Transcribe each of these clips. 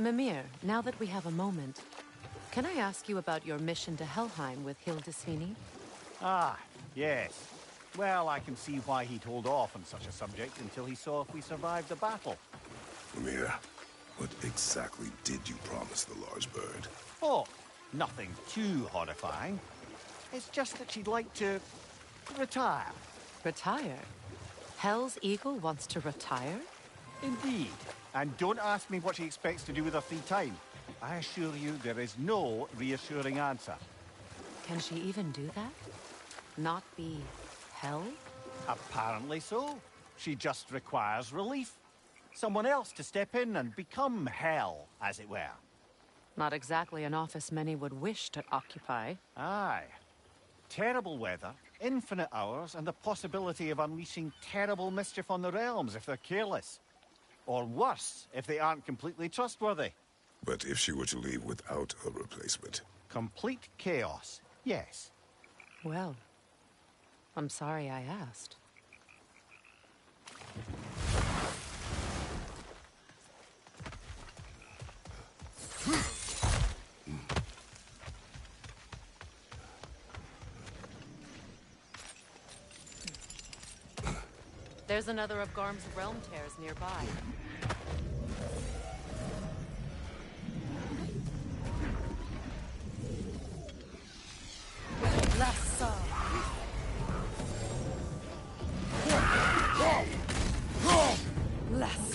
Mimir, now that we have a moment, can I ask you about your mission to Helheim with Hildisvini? Ah, yes. Well, I can see why he'd hold off on such a subject until he saw if we survived the battle. Mimir, what exactly did you promise the large bird? Oh, nothing too horrifying. It's just that she'd like to retire. Retire? Hell's Eagle wants to retire? Indeed. And don't ask me what she expects to do with her free time. I assure you there is no reassuring answer. Can she even do that? Not be hell? Apparently so. She just requires relief. Someone else to step in and become hell, as it were. Not exactly an office many would wish to occupy. Aye. Terrible weather, infinite hours, and the possibility of unleashing terrible mischief on the realms if they're careless. Or worse, if they aren't completely trustworthy. But if she were to leave without a replacement? Complete chaos, yes. Well, I'm sorry I asked. There's another of Garm's realm tears nearby. Lassa! Lassa!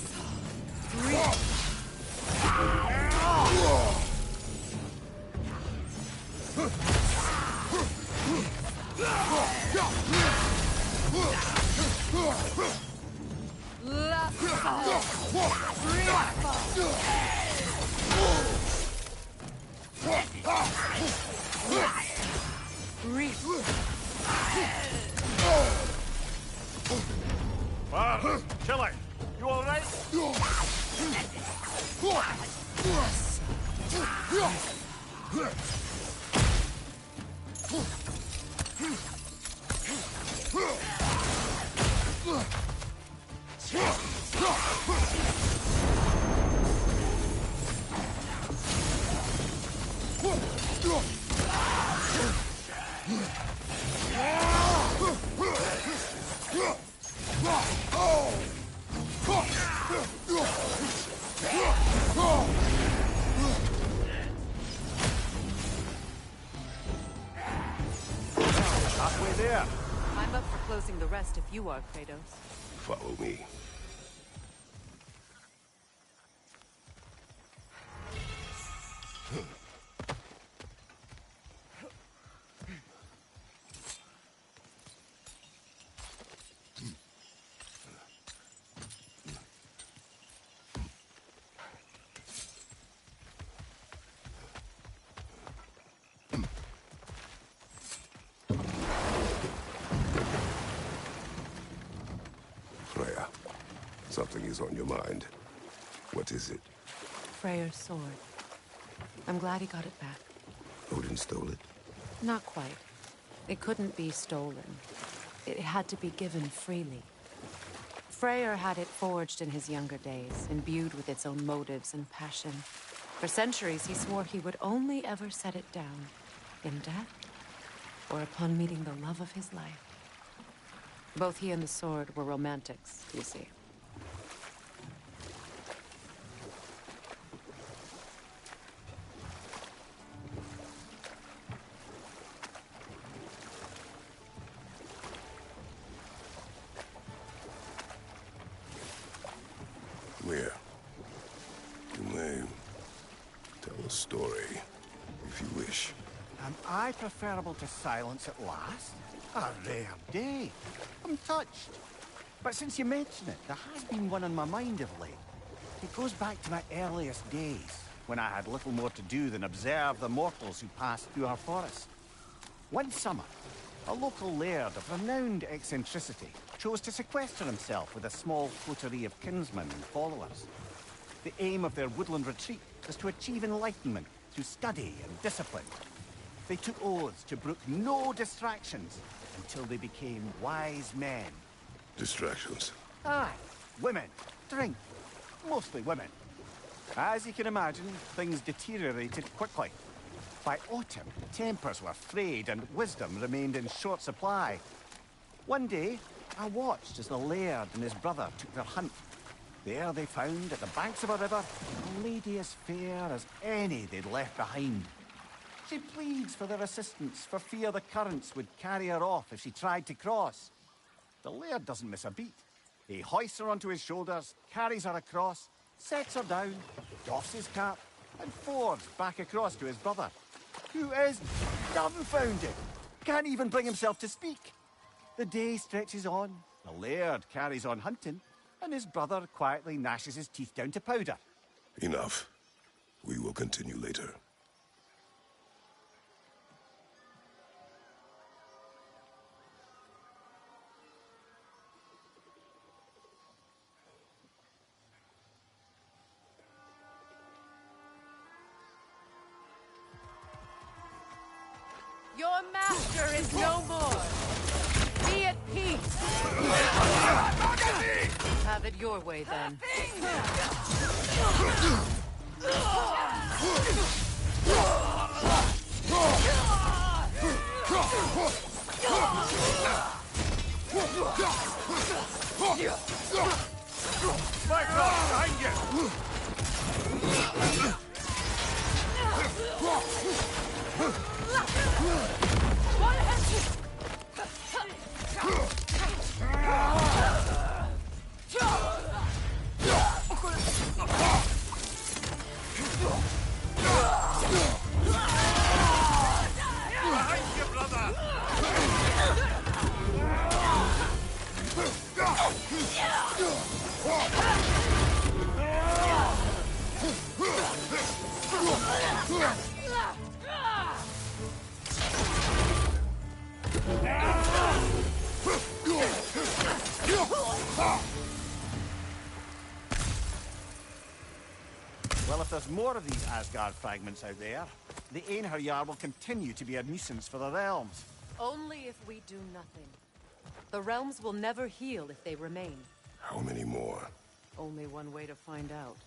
Chili, you all right? Halfway there. I'm up for closing the rest if you are, Kratos. Follow me. Freya, something is on your mind. What is it? Freyr's sword. I'm glad he got it back. Odin stole it? Not quite. It couldn't be stolen. It had to be given freely. Freyr had it forged in his younger days, imbued with its own motives and passion. For centuries, he swore he would only ever set it down in death or upon meeting the love of his life. Both he and the sword were romantics, you see. Where? You may tell a story, if you wish. Am I preferable to silence at last? A rare day. I'm touched. But since you mention it, there has been one on my mind of late. It goes back to my earliest days, when I had little more to do than observe the mortals who passed through our forest. One summer, a local laird of renowned eccentricity chose to sequester himself with a small coterie of kinsmen and followers. The aim of their woodland retreat was to achieve enlightenment through study and discipline. They took oaths to brook no distractions until they became wise men. Distractions. Aye, women, drink, mostly women. As you can imagine, things deteriorated quickly. By autumn, tempers were frayed and wisdom remained in short supply. One day, I watched as the laird and his brother took their hunt. There they found, at the banks of a river, a lady as fair as any they'd left behind. She pleads for their assistance for fear the currents would carry her off if she tried to cross. The laird doesn't miss a beat. He hoists her onto his shoulders, carries her across, sets her down, doffs his cap, and fords back across to his brother, who is dumbfounded, can't even bring himself to speak. The day stretches on, the laird carries on hunting, and his brother quietly gnashes his teeth down to powder. Enough. We will continue later. Your master is no more. Be at peace. Have it your way, then. My God, behind you! Well, if there's more of these Asgard fragments out there, the Einherjar will continue to be a nuisance for the realms. Only if we do nothing. The realms will never heal if they remain. How many more? Only one way to find out.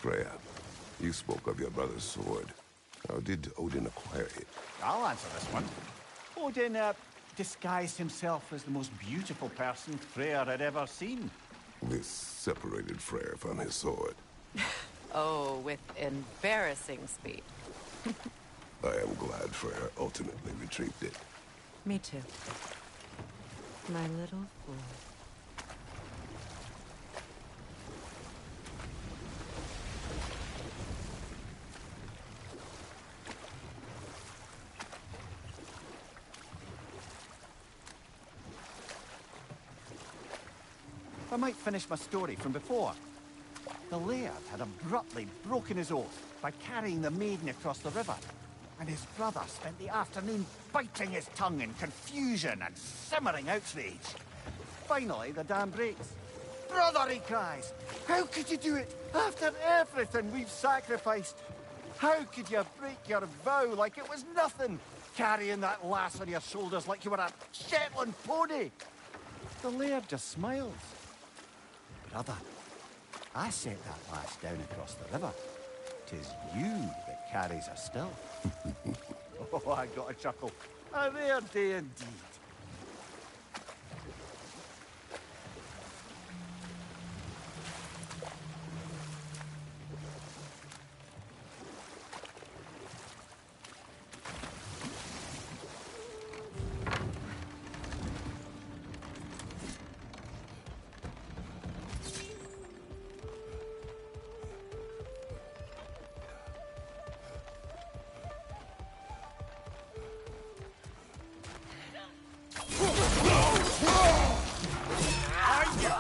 Freya, you spoke of your brother's sword. How did Odin acquire it? I'll answer this one. Odin, disguised himself as the most beautiful person Freyr had ever seen. This separated Freyr from his sword. Oh, with embarrassing speed. I am glad Freyr ultimately retrieved it. Me too. My little fool. I might finish my story from before. The Laird had abruptly broken his oath by carrying the maiden across the river, and his brother spent the afternoon biting his tongue in confusion and simmering outrage. Finally, the dam breaks. "Brother," he cries, "how could you do it after everything we've sacrificed? How could you break your vow like it was nothing, carrying that lass on your shoulders like you were a Shetland pony?" The Laird just smiles. "Brother, I set that lass down across the river. 'Tis you that carries her still." Oh, I got a chuckle. A rare day indeed.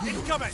Incoming!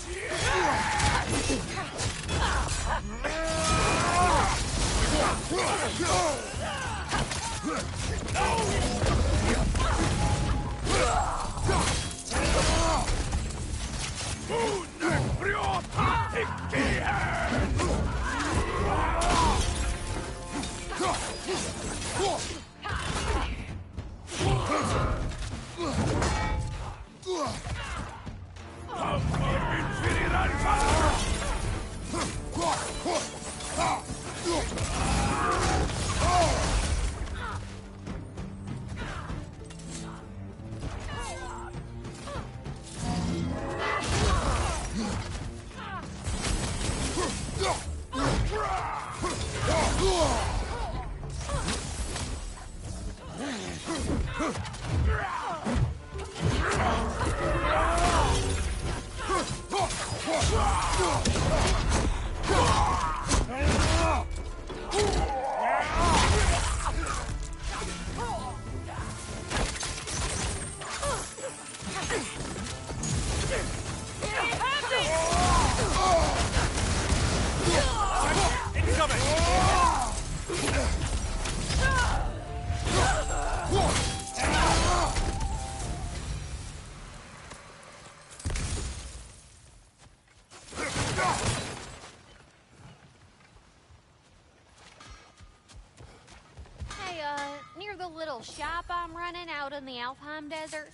Near the little shop I'm running out in the Alfheim Desert,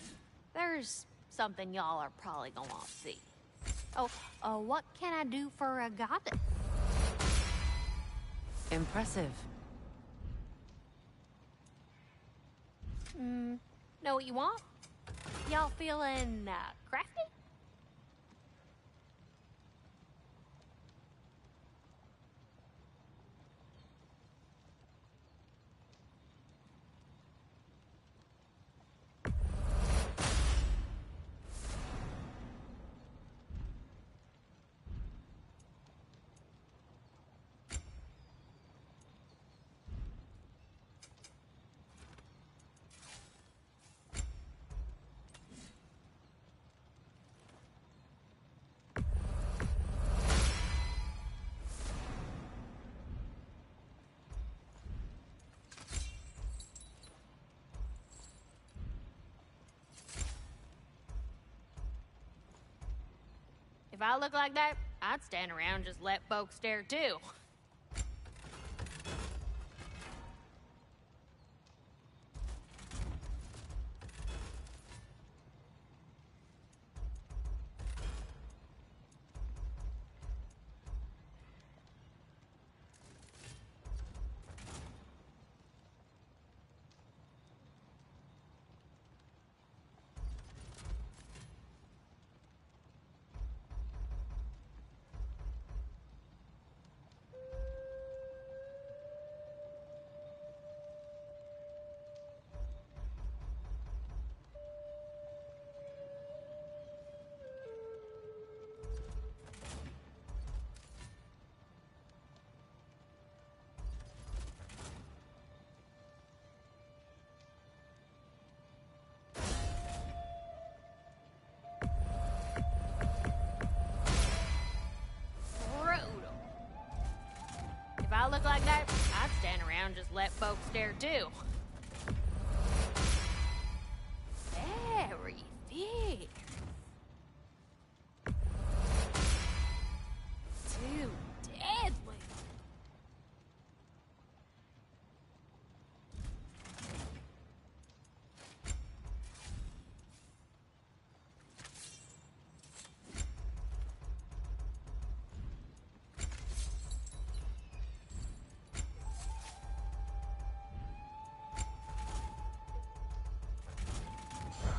there's something y'all are probably gonna want to see. Oh, what can I do for a goddess? Impressive. Know what you want? Y'all feeling, crafty? If I look like that, I'd stand around and just let folks stare too. If I look like that, I'd stand around and just let folks stare too. Very thick. Too deadly.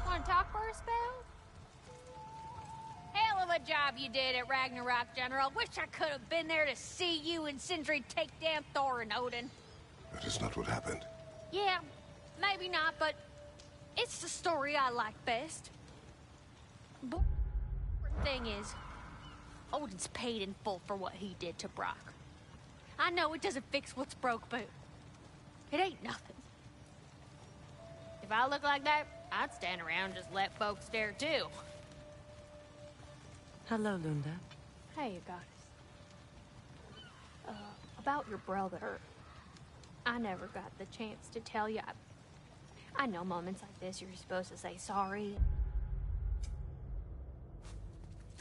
Want to talk for a spell? Hell of a job you did at Ragnarok, General. Wish I could have been there to see you and Sindri take down Thor and Odin. That is not what happened. Yeah, maybe not, but it's the story I like best. But the thing is, Odin's paid in full for what he did to Brock. I know it doesn't fix what's broke, but it ain't nothing. If I look like that, I'd stand around and just let folks stare too. Hello, Lunda. Hey, goddess. About your brother, I never got the chance to tell you. I know moments like this you're supposed to say sorry,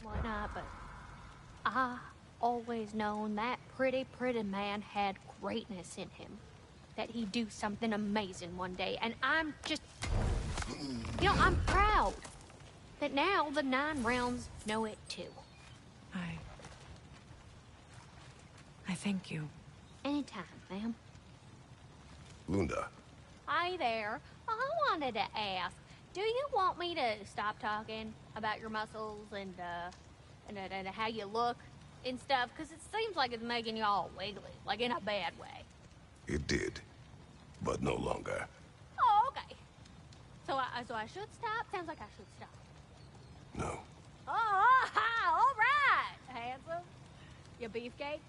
whatnot, but I always known that pretty man had greatness in him. That he'd do something amazing one day, and I'm just, I'm proud that now the Nine Realms know it too. I thank you. Anytime, ma'am. Lunda, Hi there. I wanted to ask, do you want me to stop talking about your muscles and how you look and stuff? Because it seems like it's making you all wiggly, like in a bad way. it did, but no longer. Oh, okay. So I should stop? Sounds like I should stop. No. Oh, all right, handsome. You beefcake?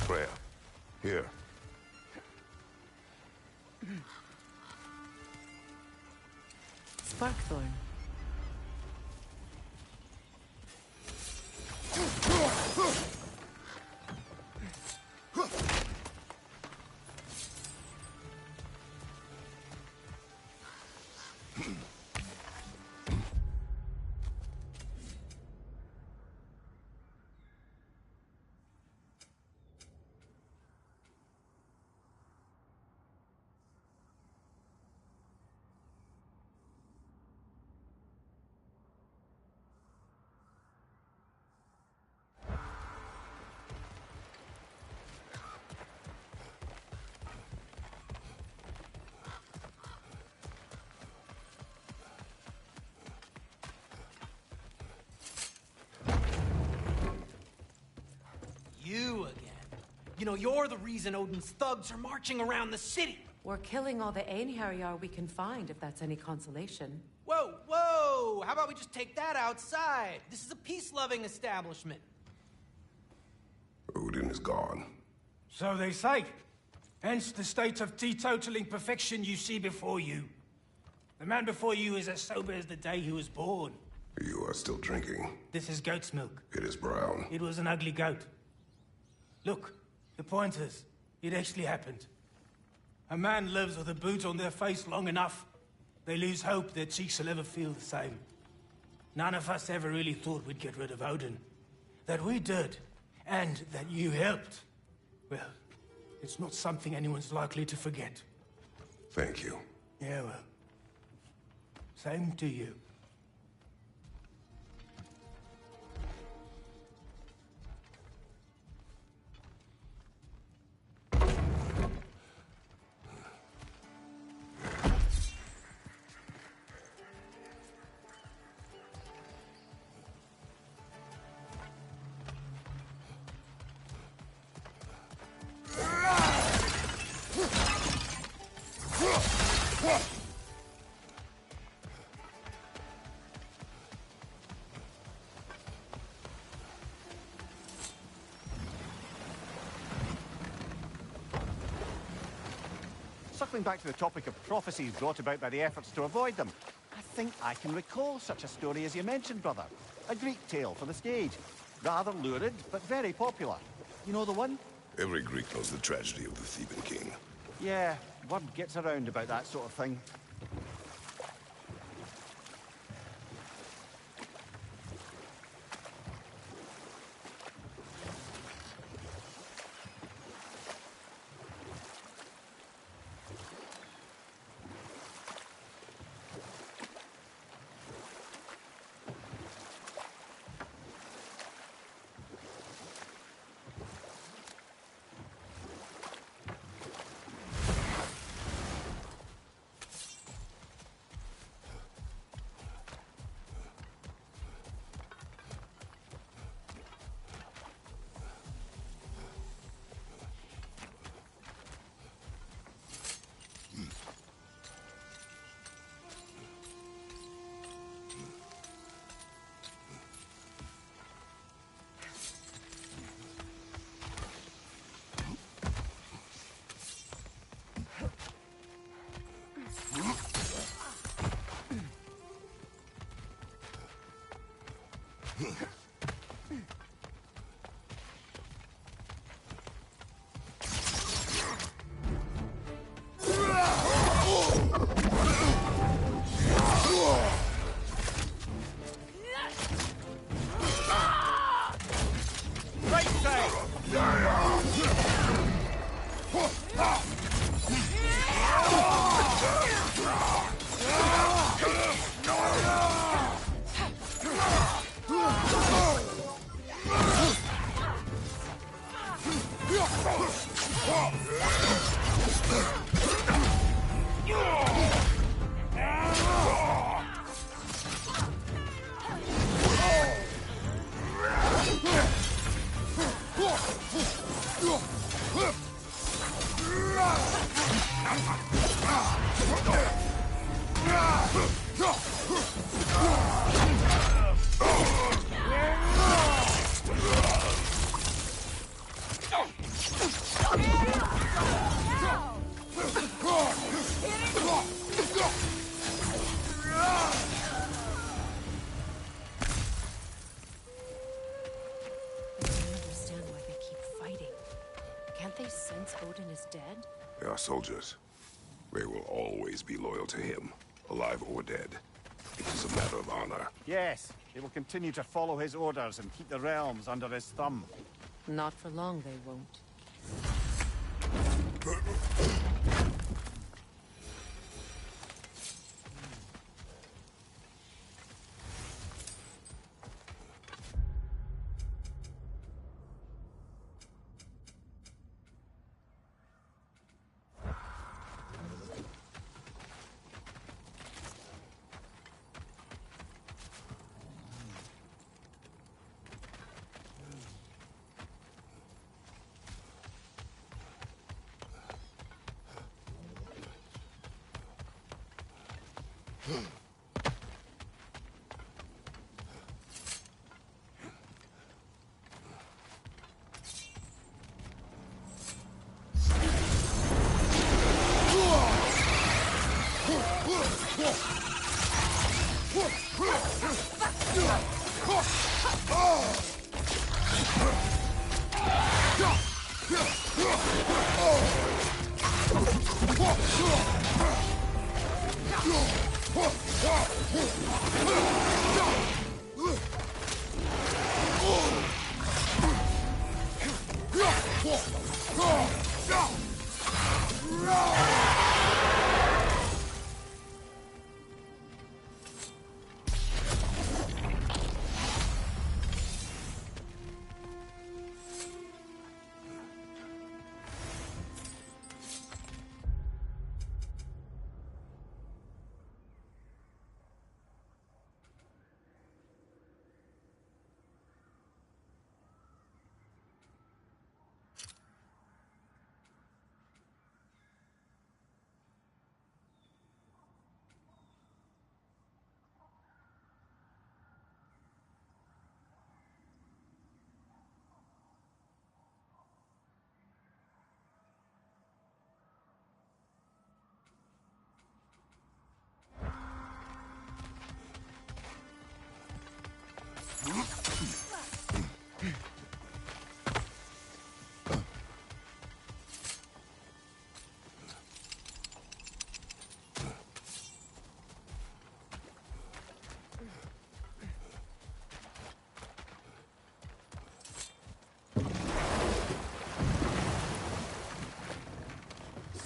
Freya, here. Sparkthorn. know, you're the reason Odin's thugs are marching around the city. We're killing all the Einherjar we can find, if that's any consolation. Whoa, whoa! How about we just take that outside? This is a peace-loving establishment. Odin is gone. So they say. Hence the state of teetotaling perfection you see before you. The man before you is as sober as the day he was born. You are still drinking. This is goat's milk. It is brown. It was an ugly goat. Look, the point is, it actually happened. A man lives with a boot on their face long enough, they lose hope their cheeks will ever feel the same. None of us ever really thought we'd get rid of Odin. That we did, and that you helped. Well, it's not something anyone's likely to forget. Thank you. Yeah, well. Same to you. Circling back to the topic of prophecies brought about by the efforts to avoid them, I think I can recall such a story as you mentioned, brother. A Greek tale for the stage. Rather lurid, but very popular. You know the one? Every Greek knows the tragedy of the Theban king. Yeah, word gets around about that sort of thing. They are soldiers. They will always be loyal to him, alive or dead. It is a matter of honor. Yes, they will continue to follow his orders and keep the realms under his thumb. Not for long, they won't.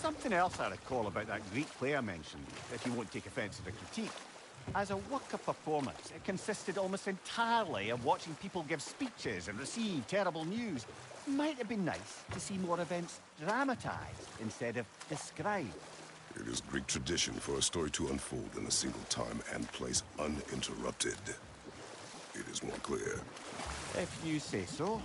Something else I recall about that Greek play I mentioned, if you won't take offence to the critique. As a work of performance, it consisted almost entirely of watching people give speeches and receive terrible news. Might have been nice to see more events dramatized instead of described. It is Greek tradition for a story to unfold in a single time and place uninterrupted. It is more clear. If you say so.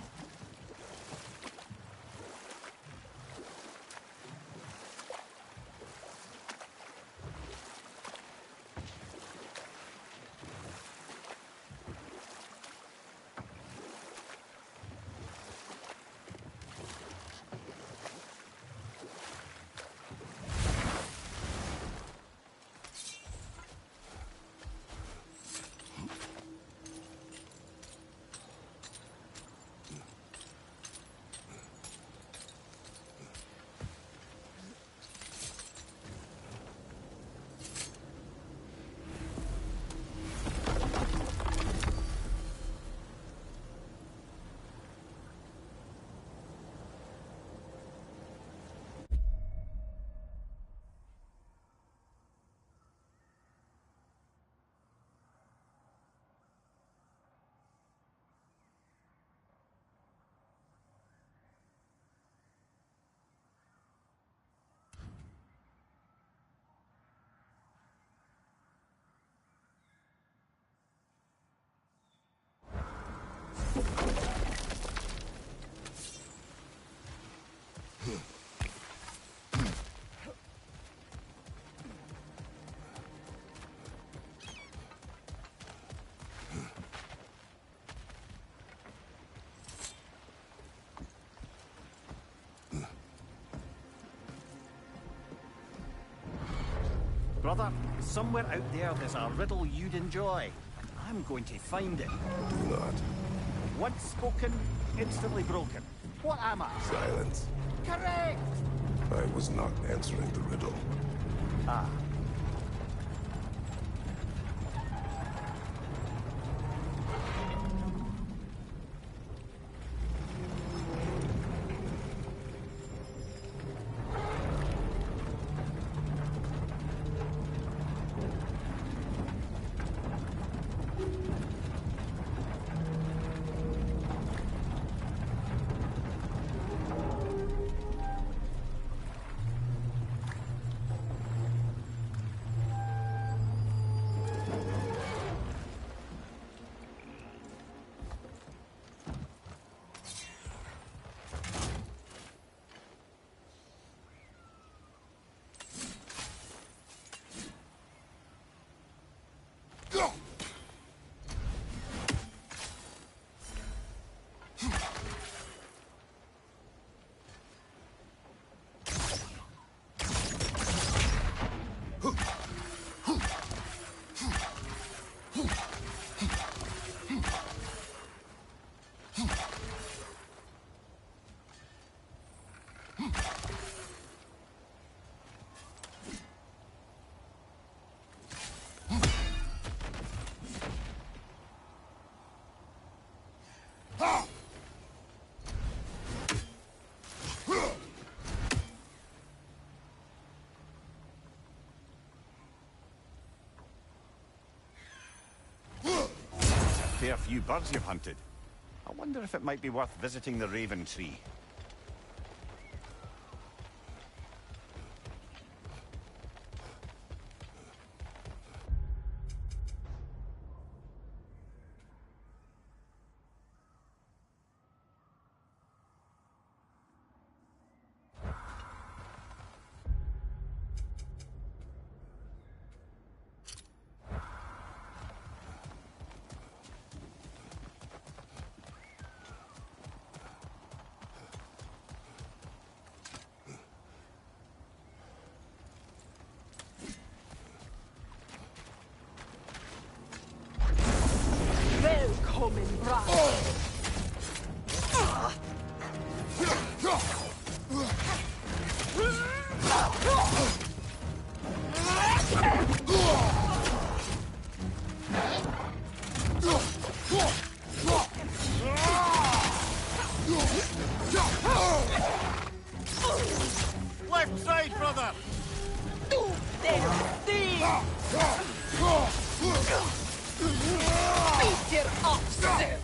Brother, somewhere out there's a riddle you'd enjoy. I'm going to find it. Do not. Once spoken, instantly broken. What am I? Silence. Correct! I was not answering the riddle. Ah. fair few birds you've hunted. I wonder if it might be worth visiting the Raven Tree. Willkommen, Bravo! Left side, brother! Peter Oxen!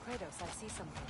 Kratos, I see something.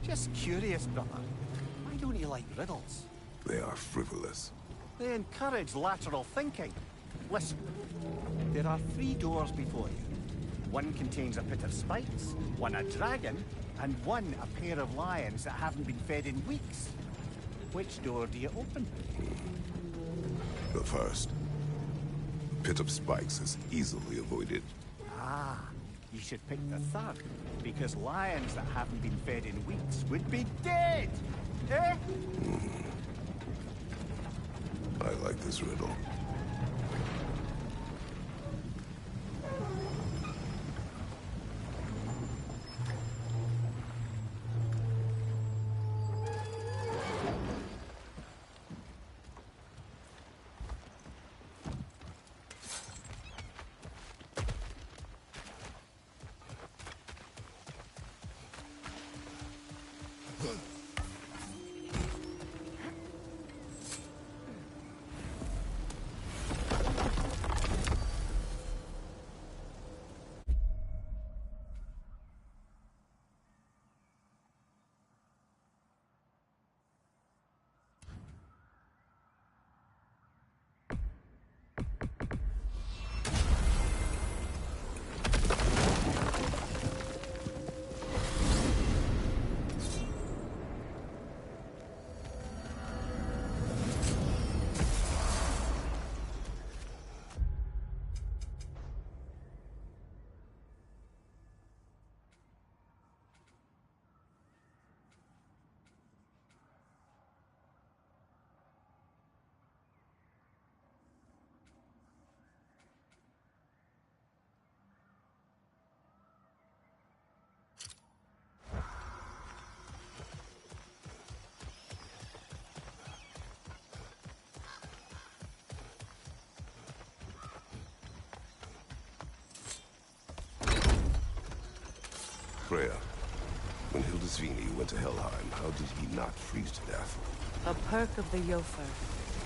Just curious, brother. Why don't you like riddles? They are frivolous. They encourage lateral thinking. Listen, there are 3 doors before you. One contains a pit of spikes, one a dragon, and one a pair of lions that haven't been fed in weeks. Which door do you open? The first. The pit of spikes is easily avoided. Ah, you should pick the third, because lions that haven't been fed in weeks would be dead! Eh? I like this riddle. Freya, when Hildisvini went to Helheim, how did he not freeze to death? A perk of the Jofer.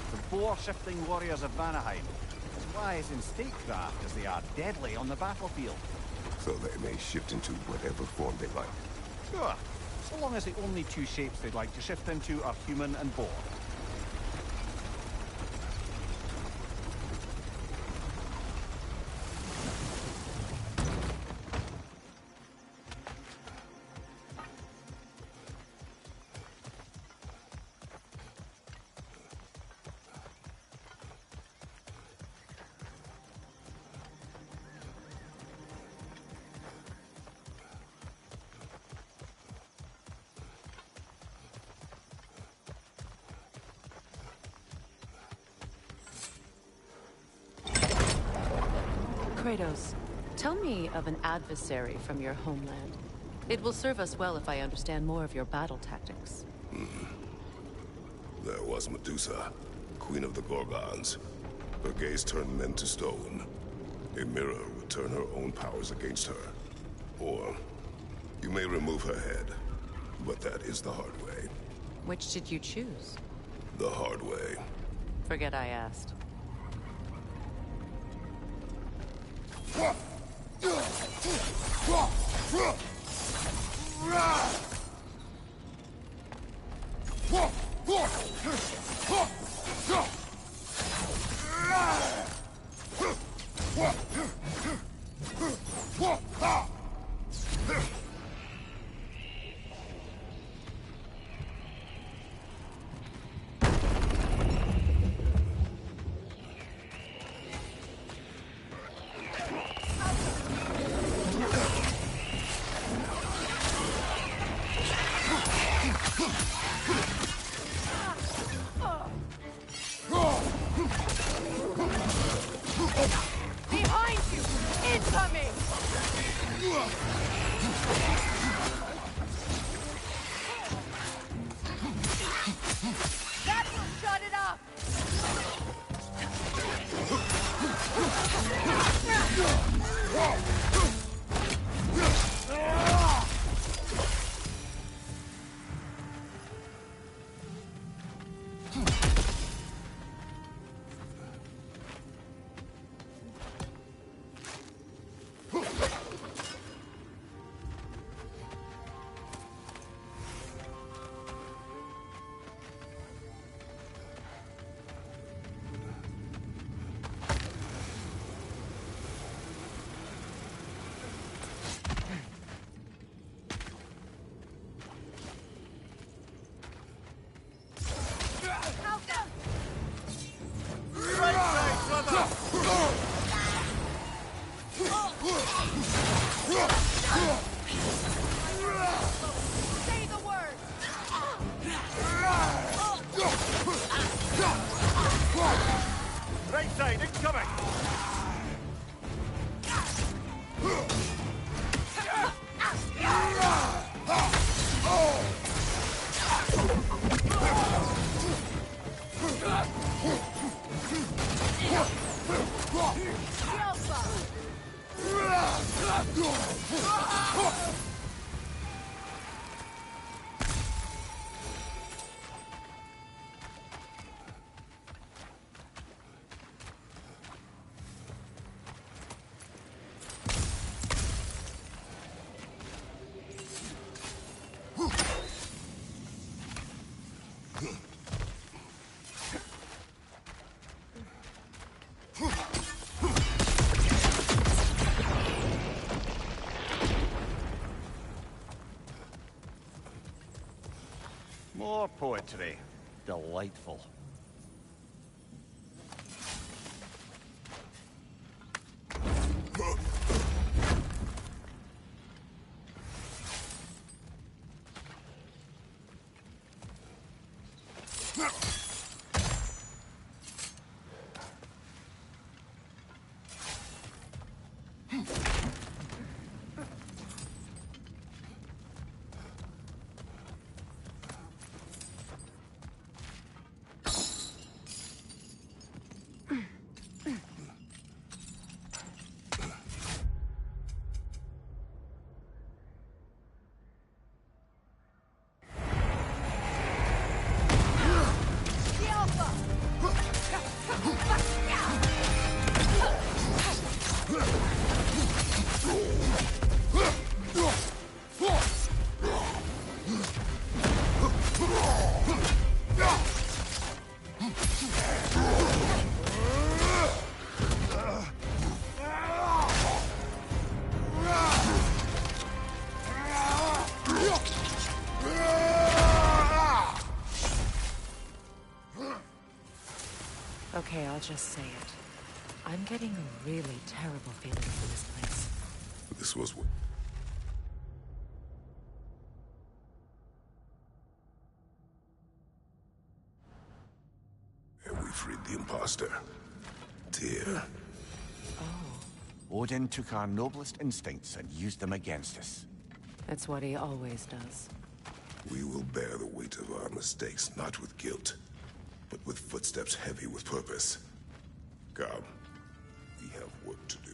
The boar-shifting warriors of Vanaheim, as wise in statecraft as they are deadly on the battlefield. So they may shift into whatever form they like. Sure, so long as the only 2 shapes they'd like to shift into are human and boar. Kratos, tell me of an adversary from your homeland. It will serve us well if I understand more of your battle tactics. There was Medusa, queen of the Gorgons. Her gaze turned men to stone. A mirror would turn her own powers against her. Or, you may remove her head, but that is the hard way. Which did you choose? The hard way. Forget I asked. Behind you! Incoming! More poetry. Delightful. Okay, I'll just say it. I'm getting a really terrible feeling for this place. This was what... And we freed the imposter. Tyr. Odin took our noblest instincts and used them against us. That's what he always does. We will bear the weight of our mistakes, not with guilt, but with footsteps heavy with purpose. Come, we have work to do.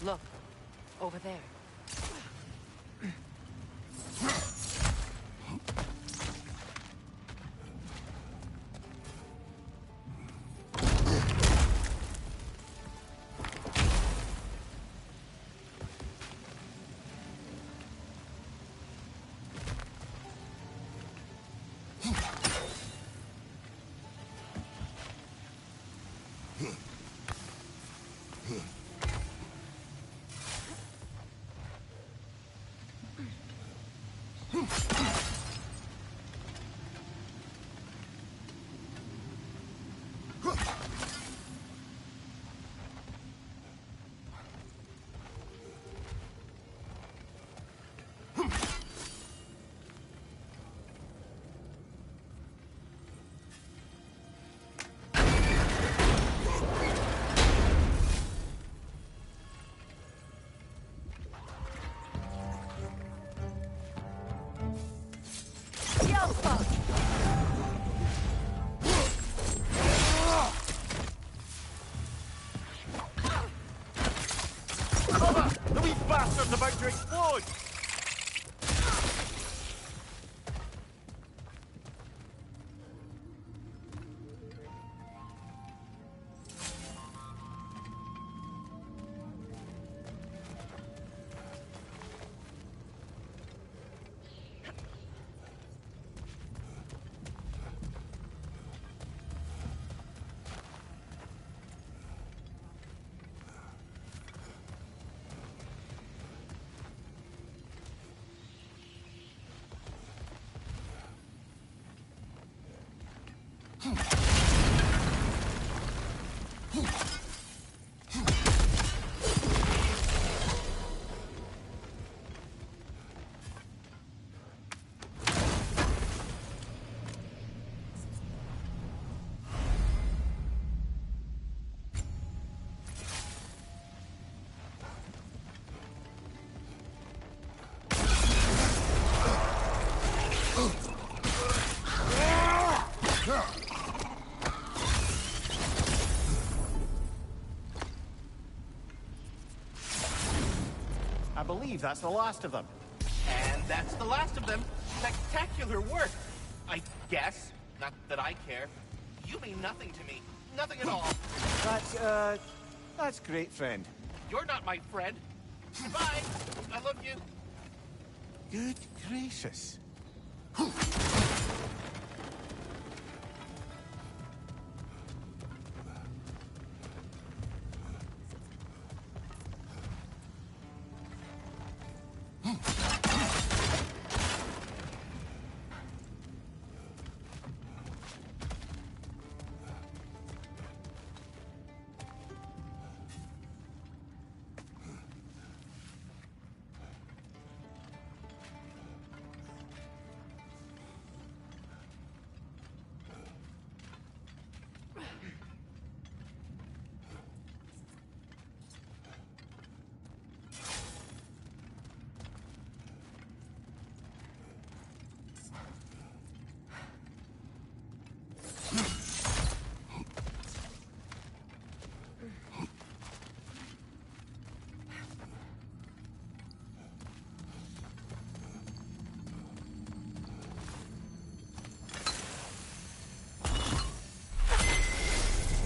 Look, over there. I believe that's the last of them. And that's the last of them. Spectacular work, I guess. Not that I care. You mean nothing to me. Nothing at all. That's great, friend. You're not my friend. Goodbye. I love you. Good gracious.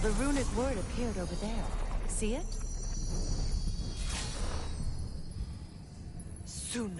The runic word appeared over there. See it? Suna.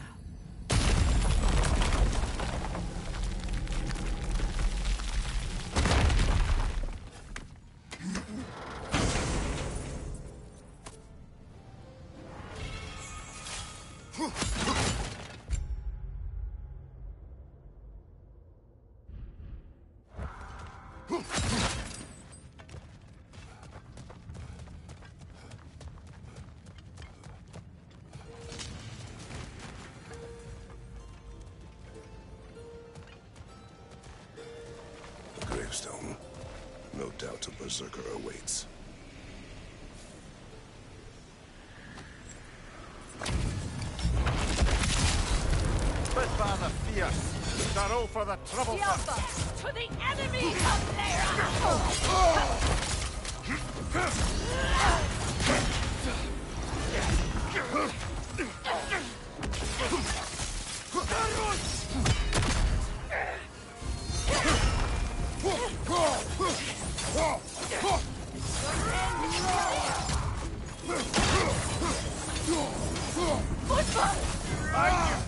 Gravestone. No doubt a berserker awaits. Spitfire the fierce. They're all for the trouble. Yelpa! To the enemy of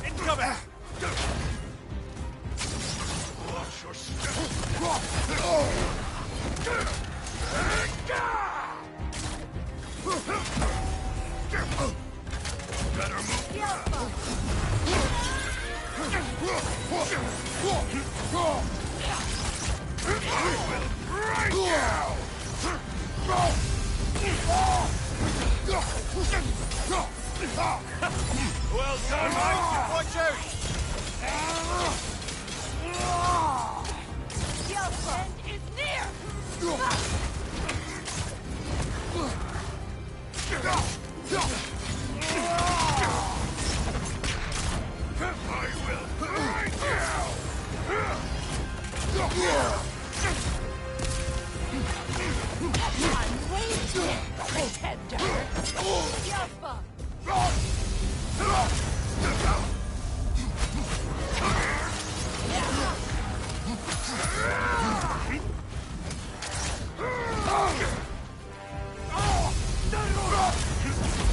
Incoming! Watch your step. Better move. Well done, mate! Watch out! Yelpa! End is near! I will grind I'm waiting, pretender! Yelpa!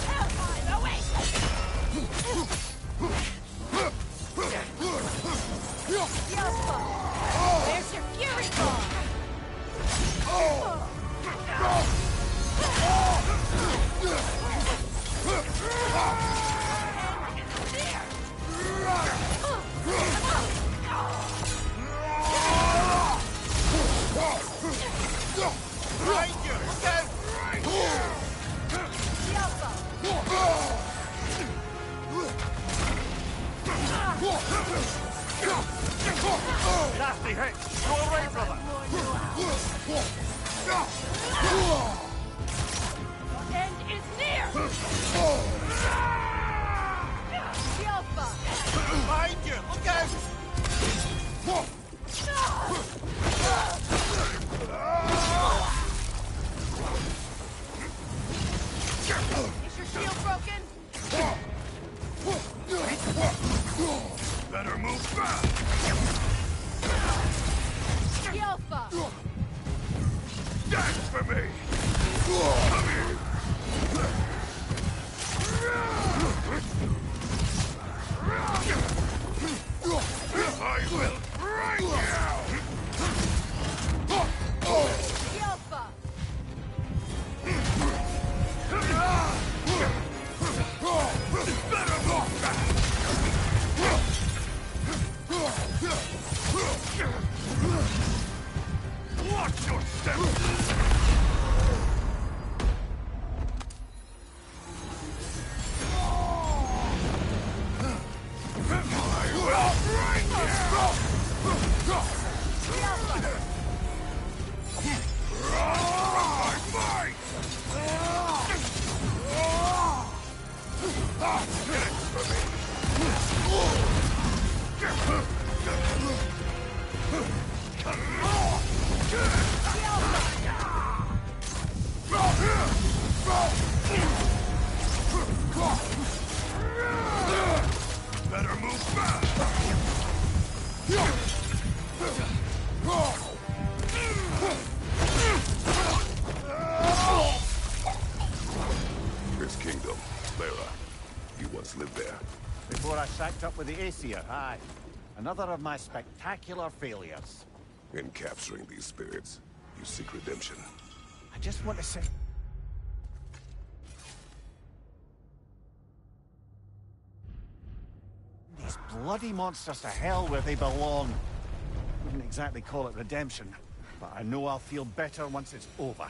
Hellfire awaits! Yelpa! Where's your fury ball? Nasty hit! Go away, brother! End is near! Yelpa! Behind you! Look out! Is your shield broken? Better move fast! Yelpa! Dance for me! Come here! I will break you! Yelpa! Better move fast! Watch your step! Better move fast! His kingdom, Lara. You once lived there. Before I sacked up with the Aesir, aye. Another of my spectacular failures. In capturing these spirits, you seek redemption. I just want to say... These bloody monsters to hell where they belong. Wouldn't exactly call it redemption, but I know I'll feel better once it's over.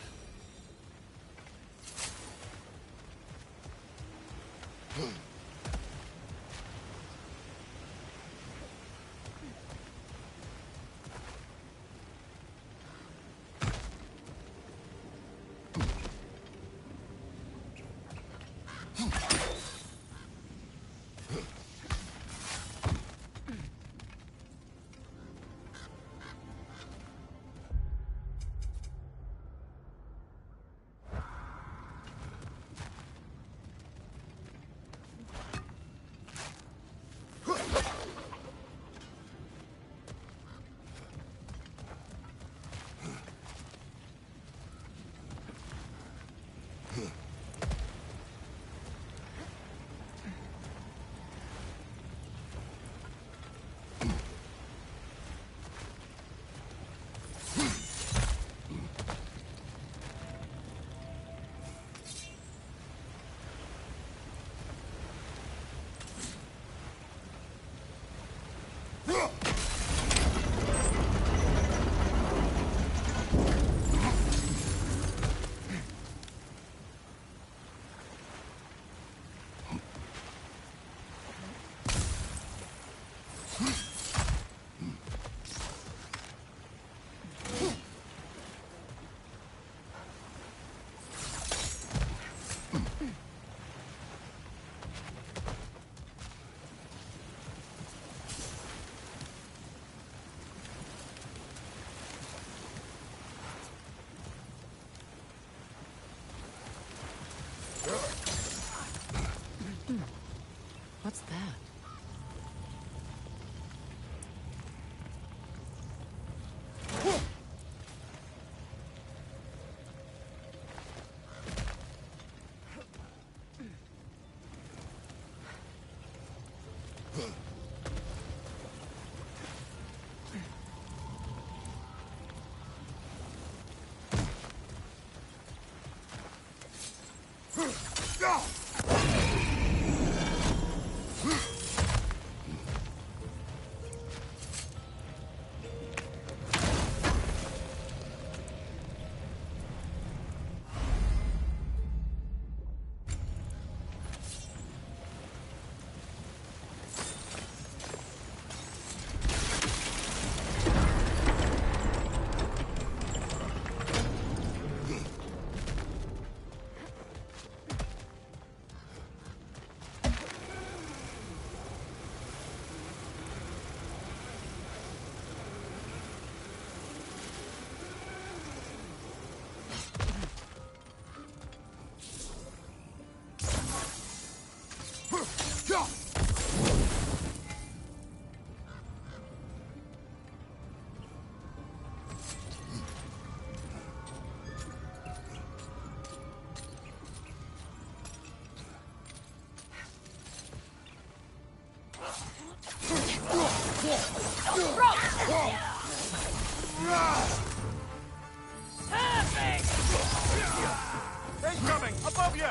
Incoming! Above you!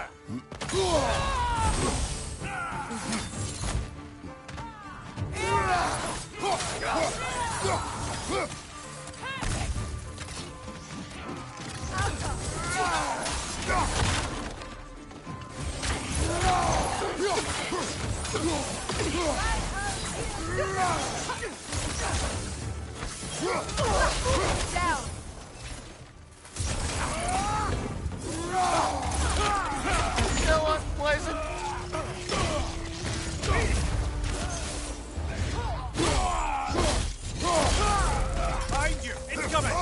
Down. Still unpleasant. Behind you! Incoming!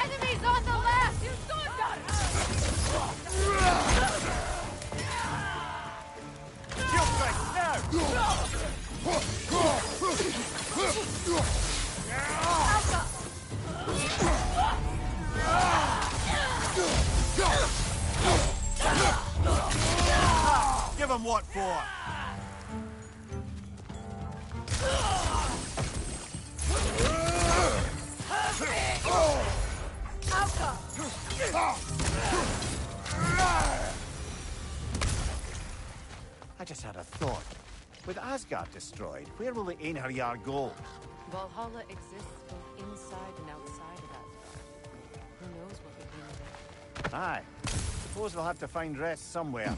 Enemies on the left! You Shield strike, now! Give him what for? I just had a thought. With Asgard destroyed, where will the Einherjar go? Valhalla exists both inside and outside of Asgard. Who knows what became of it? Aye. Suppose they'll have to find rest somewhere.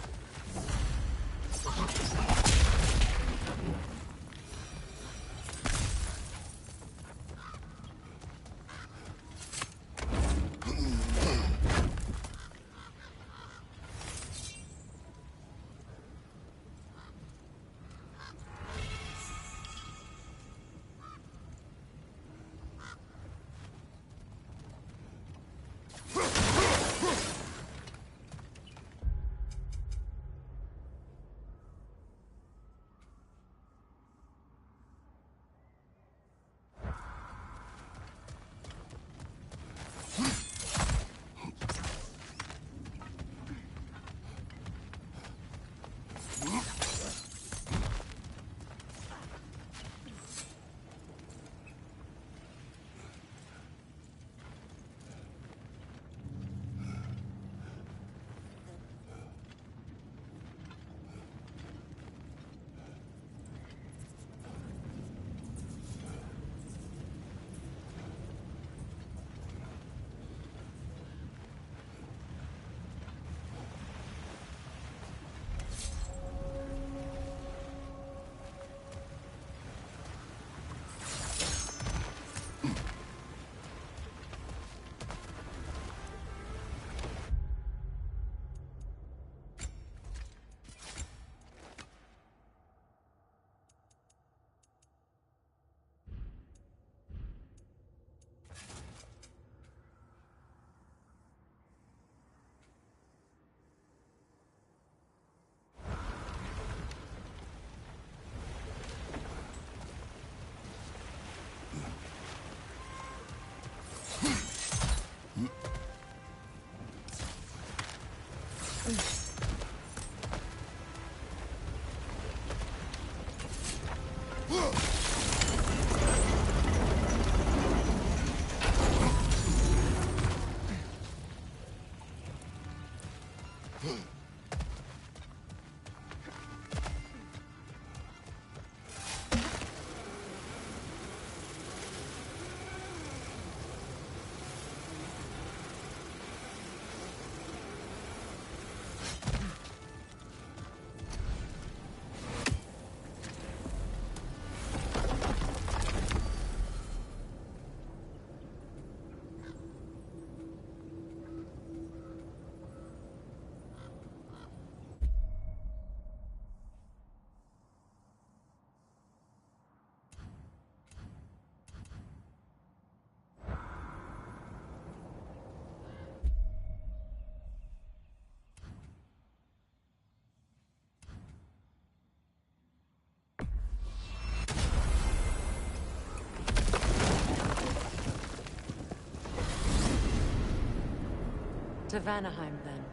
To Vanaheim, then.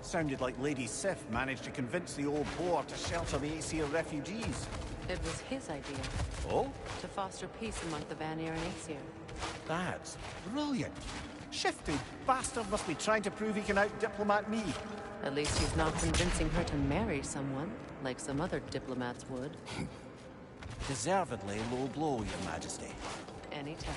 Sounded like Lady Sif managed to convince the old boar to shelter the Aesir refugees. It was his idea. Oh? To foster peace among the Vanir and Aesir. That's brilliant. Shifty bastard must be trying to prove he can out-diplomat me. At least he's not convincing her to marry someone, like some other diplomats would. Deservedly low blow, Your Majesty. Anytime.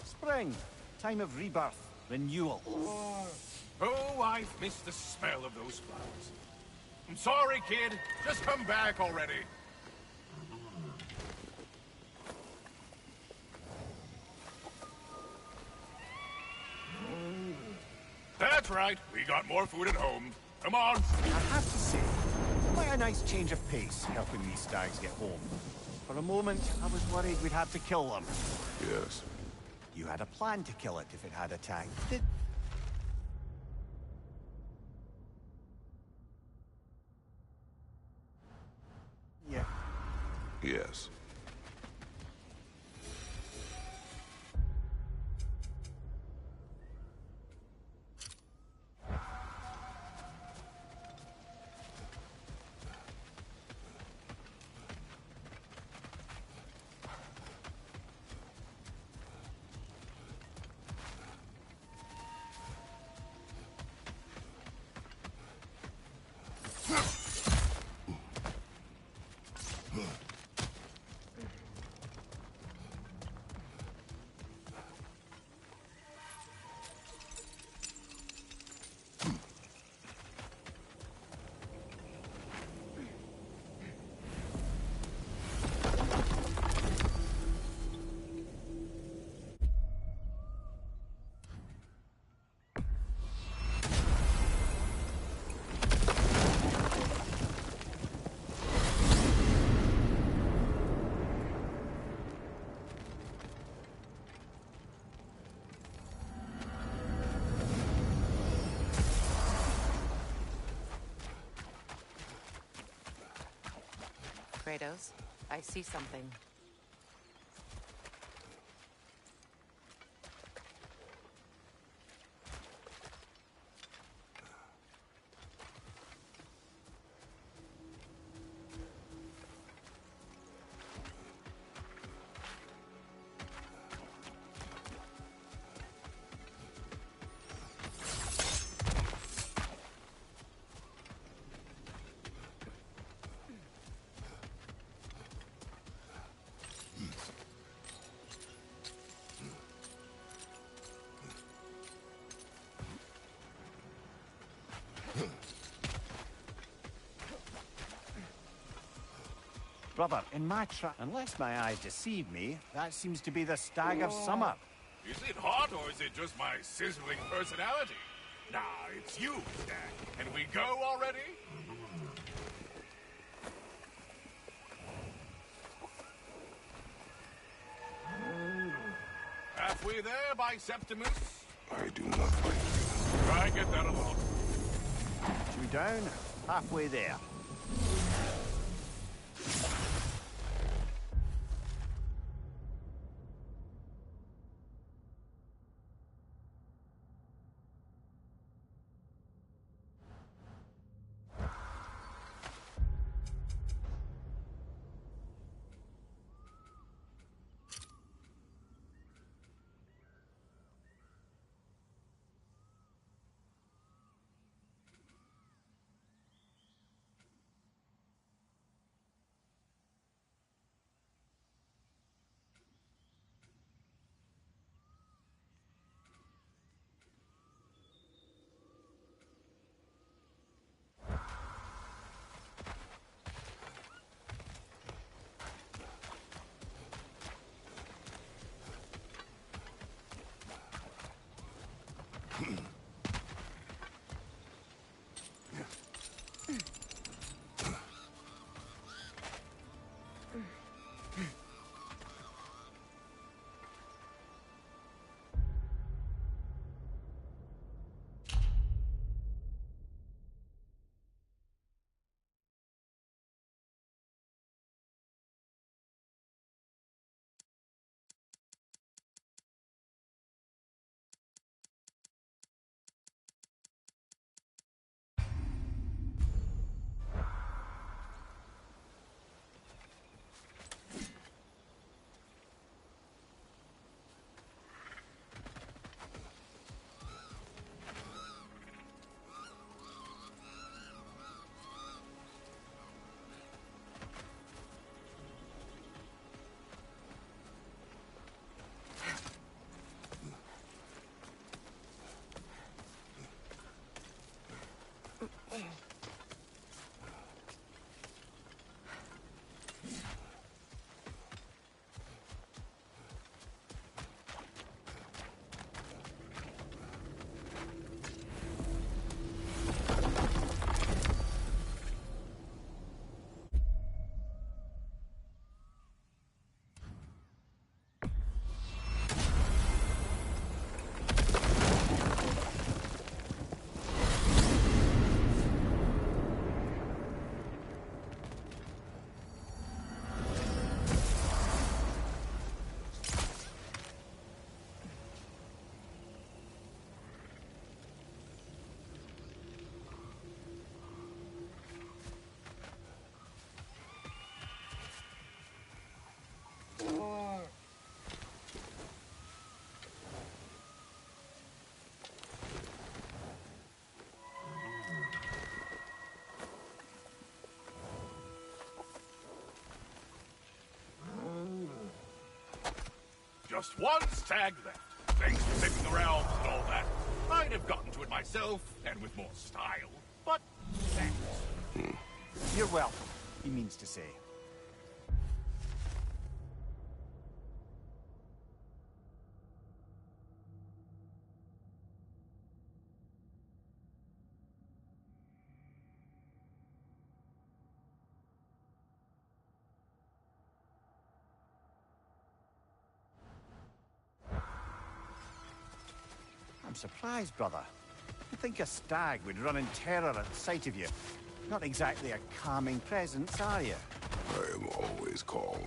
Spring. Time of rebirth. Renewal. Oh, I've missed the smell of those flowers. I'm sorry, kid. Just come back already. That's right. We got more food at home. Come on. I have to say, quite a nice change of pace helping these stags get home. For a moment, I was worried we'd have to kill them. Yes. You had a plan to kill it if it had attacked. Did... Yeah. Yes. Kratos, I see something. Brother, in my unless my eyes deceive me, that seems to be the Stag of Summer. Is it hot or is it just my sizzling personality? Nah, it's you, Stag. Can we go already? Halfway there by Septimus? I do not fight you. I get that a lot. 2 down, halfway there. just one stag left. Thanks for saving the realms and all that. I'd have gotten to it myself, and with more style. But thanks. You're welcome, he means to say. I'm surprised, brother. You think a stag would run in terror at sight of you? Not exactly a calming presence, are you? I am always calm.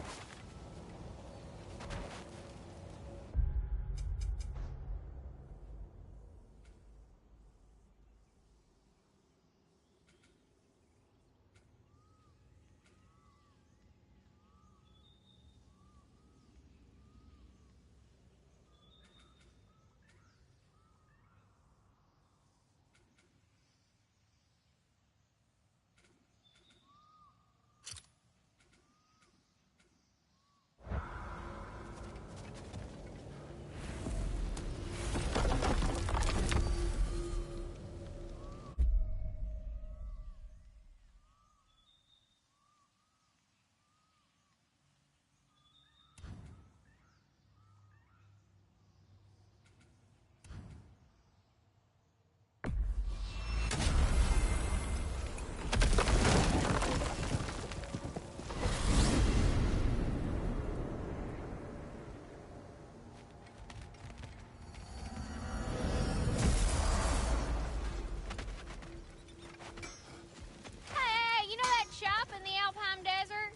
Hey, you know that shop in the Alpine Desert?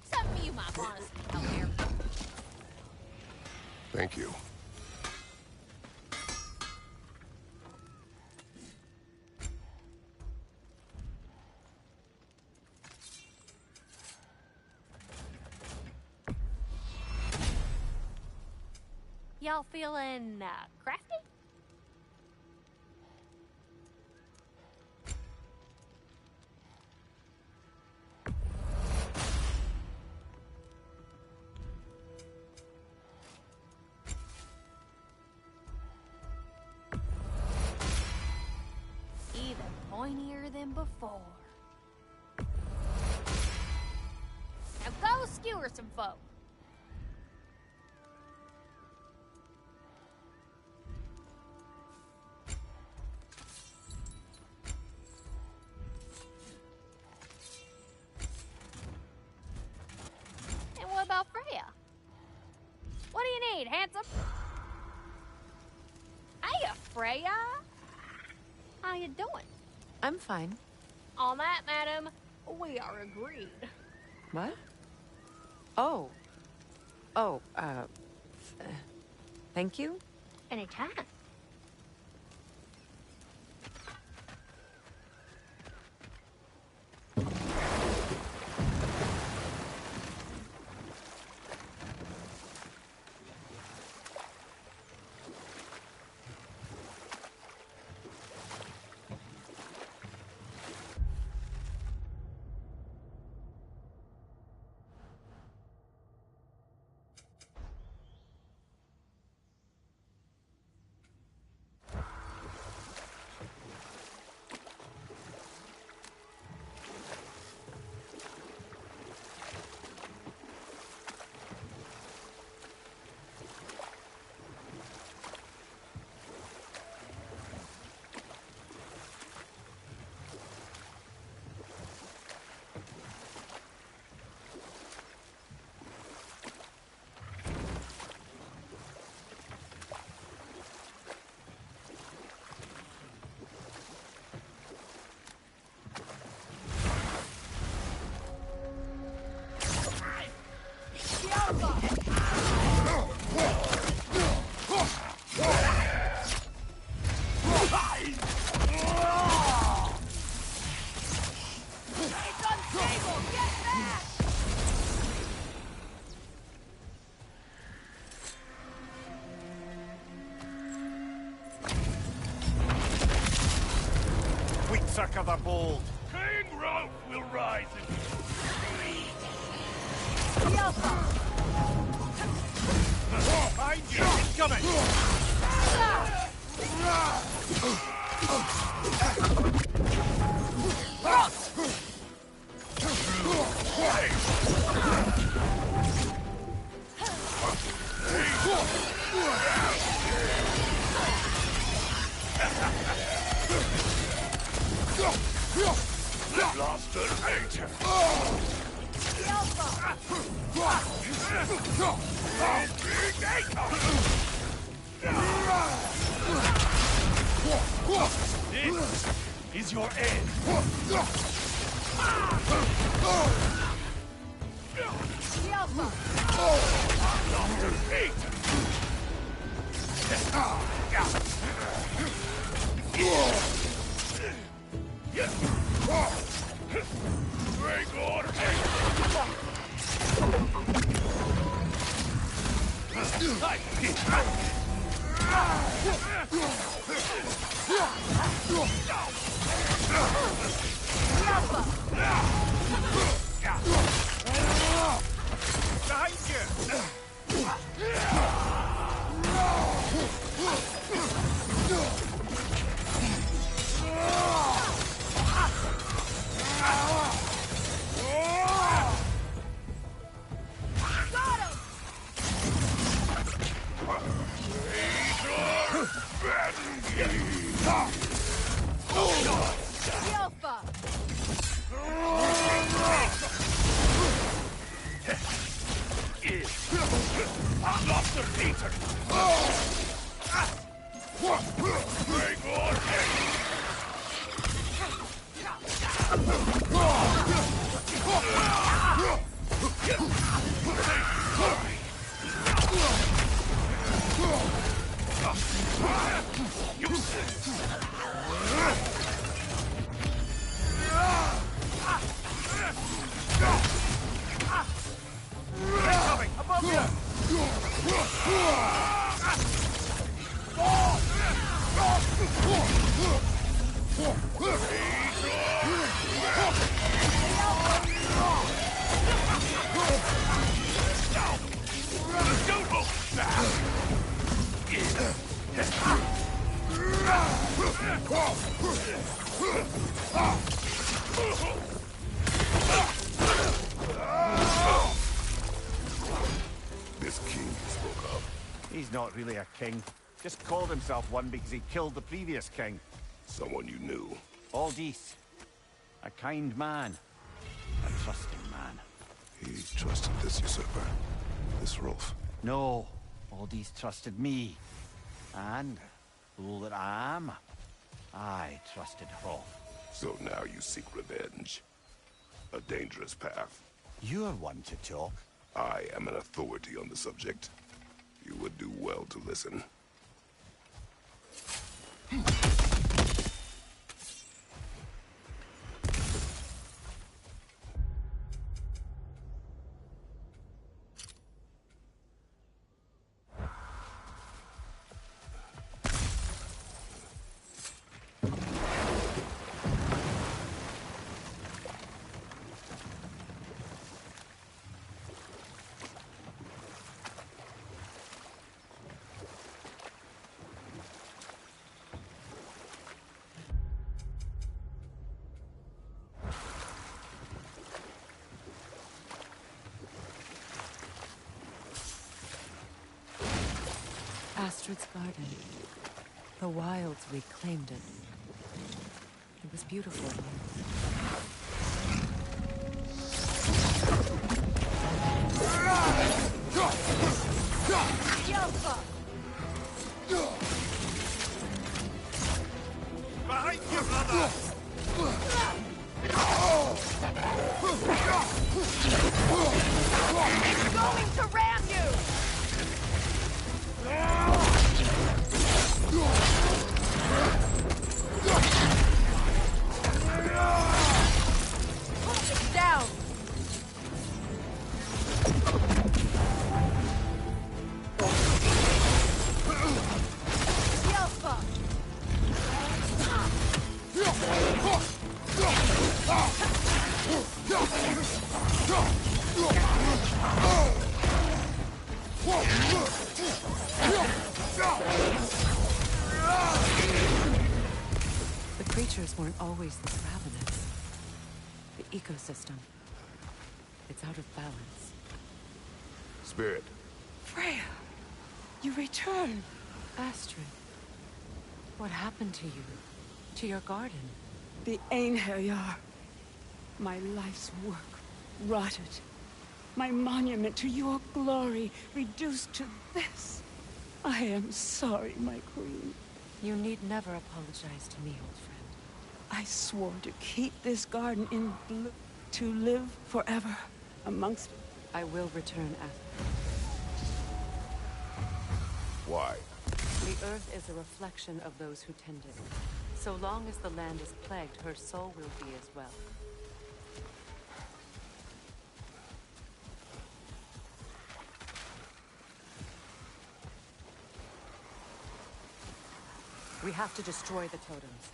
Something you might want to see out there. Thank you. Y'all feeling crafty? Even pointier than before. Now go skewer some folk. And what about Freya? What do you need, handsome? Hiya, Freya. How you doing? I'm fine. On that, madam, we are agreed. What? Oh. Oh, thank you? Anytime. Circa the bold. King Rolf will rise in Behind you! Incoming! Blaster 8. This is your end. Blaster 8. Gregor Behind you! Blaster Peter. Gregor 8. This king you spoke of. He's not really a king. Just called himself one because he killed the previous king. Someone you knew. Aldis. A kind man. A trusting man. He trusted this usurper. This Rolf. No. Aldis trusted me. And, fool that I am, I trusted Rolf. So now you seek revenge. A dangerous path. You're one to talk. I am an authority on the subject. You would do well to listen. Astrid's garden. The wilds reclaimed it. It was beautiful. Behind you, brother! It's going to ram you! It's down! Yelpa! Whoa! Creatures weren't always this ravenous. The ecosystem. It's out of balance. Spirit. Freya, you return. Astrid, what happened to you? To your garden? The Einherjar. My life's work rotted. My monument to your glory reduced to this. I am sorry, my queen. You need never apologize to me, old friend. I swore to keep this garden in bloom, to live forever amongst... I will return after. Why? The earth is a reflection of those who tend it. So long as the land is plagued, her soul will be as well. We have to destroy the totems.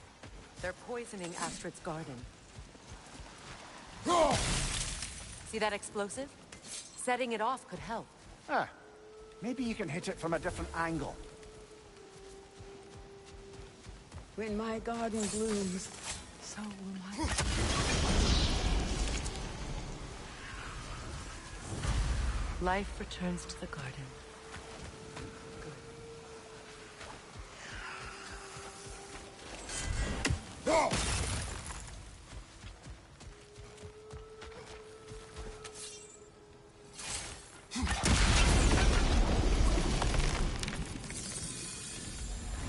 They're poisoning Astrid's garden. See that explosive? Setting it off could help. Ah, maybe you can hit it from a different angle. When my garden blooms, so will my... Life returns to the garden.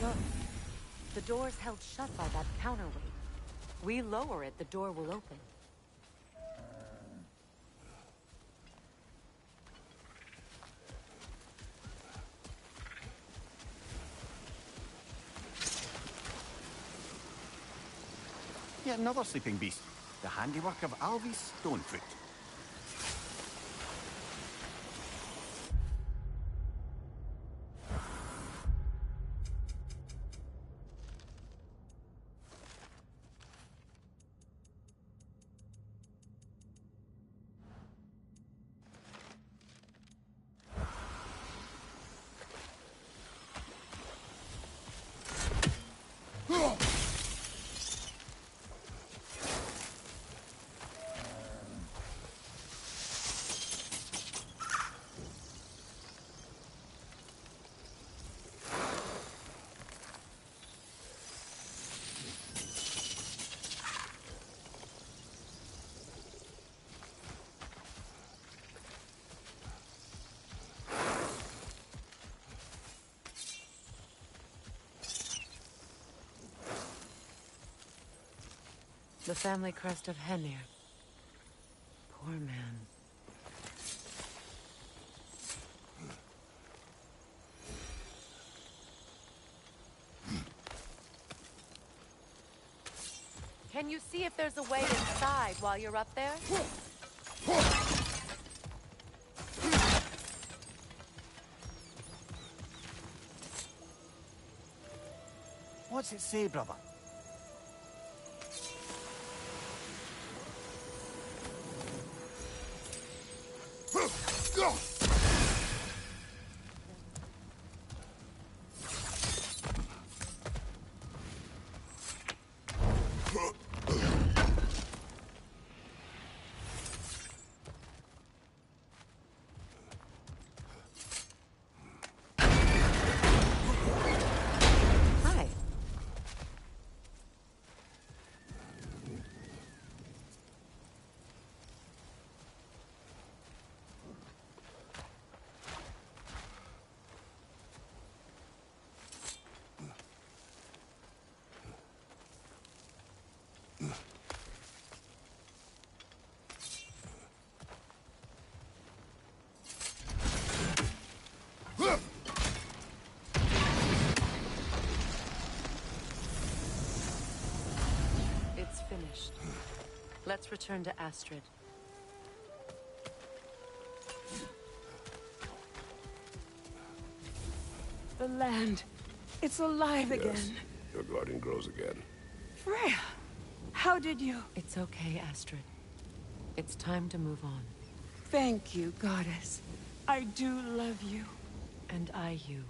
Look, the door's held shut by that counterweight. We lower it, the door will open. Yet another sleeping beast. The handiwork of Alvis Stonefoot. The family crest of Henir. Poor man. Can you see if there's a way inside while you're up there? What's it say, brother? Hi. It's finished. Let's return to Astrid. The land. It's alive again. Yes, your garden grows again. Freya, how did you... It's okay, Astrid. It's time to move on. Thank you, goddess. I do love you. And I you.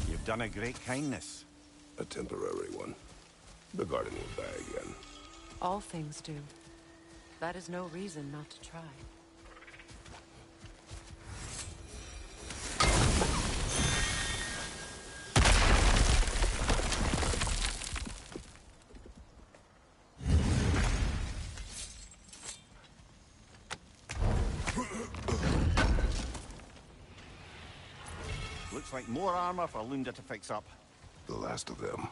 You've done a great kindness. A temporary one. The garden will die again. All things do. That is no reason not to try. Looks like more armor for Lunda to fix up. The last of them.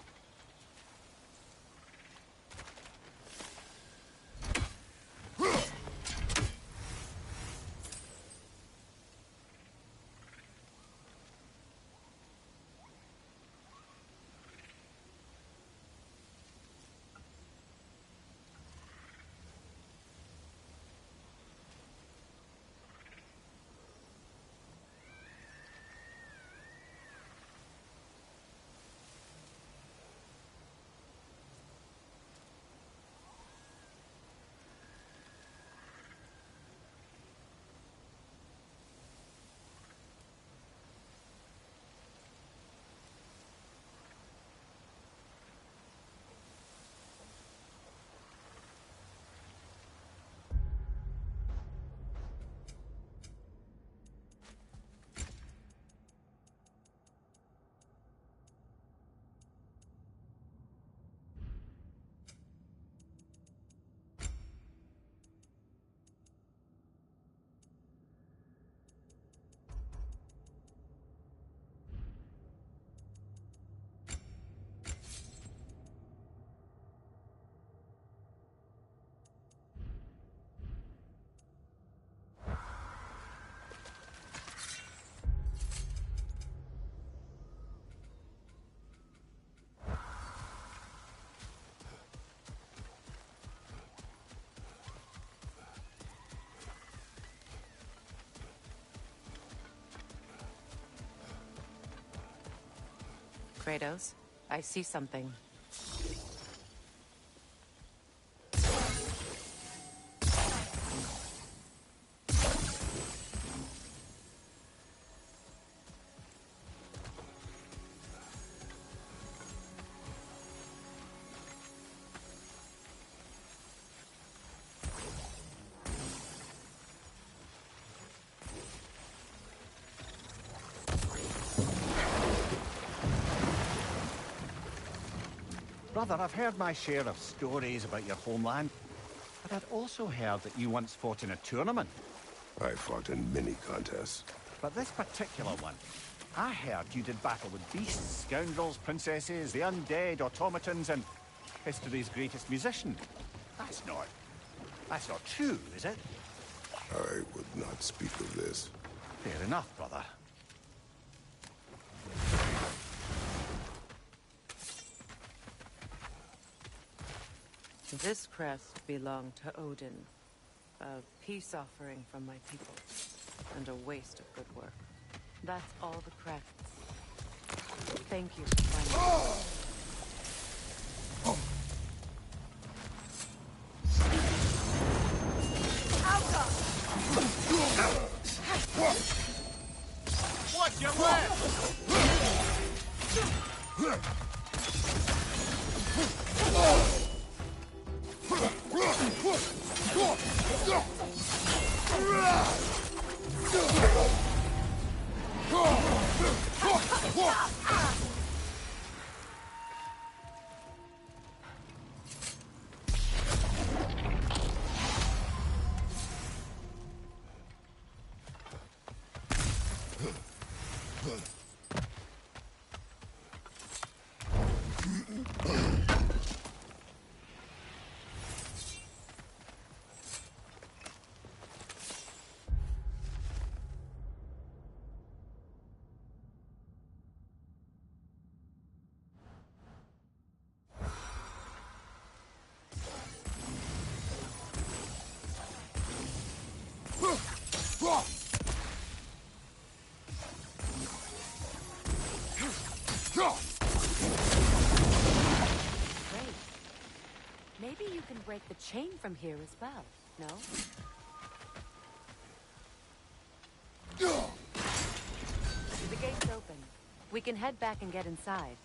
Kratos, I see something. Brother, I've heard my share of stories about your homeland, but I'd also heard that you once fought in a tournament. I fought in many contests. But this particular one, I heard you did battle with beasts, scoundrels, princesses, the undead, automatons, and history's greatest musician. That's not true, is it? I would not speak of this. Fair enough, brother. This crest belonged to Odin. A peace offering from my people. And a waste of good work. That's all the crests. Thank you for finding it. Watch your left! Great. Maybe you can break the chain from here as well, no? The gate's open. We can head back and get inside.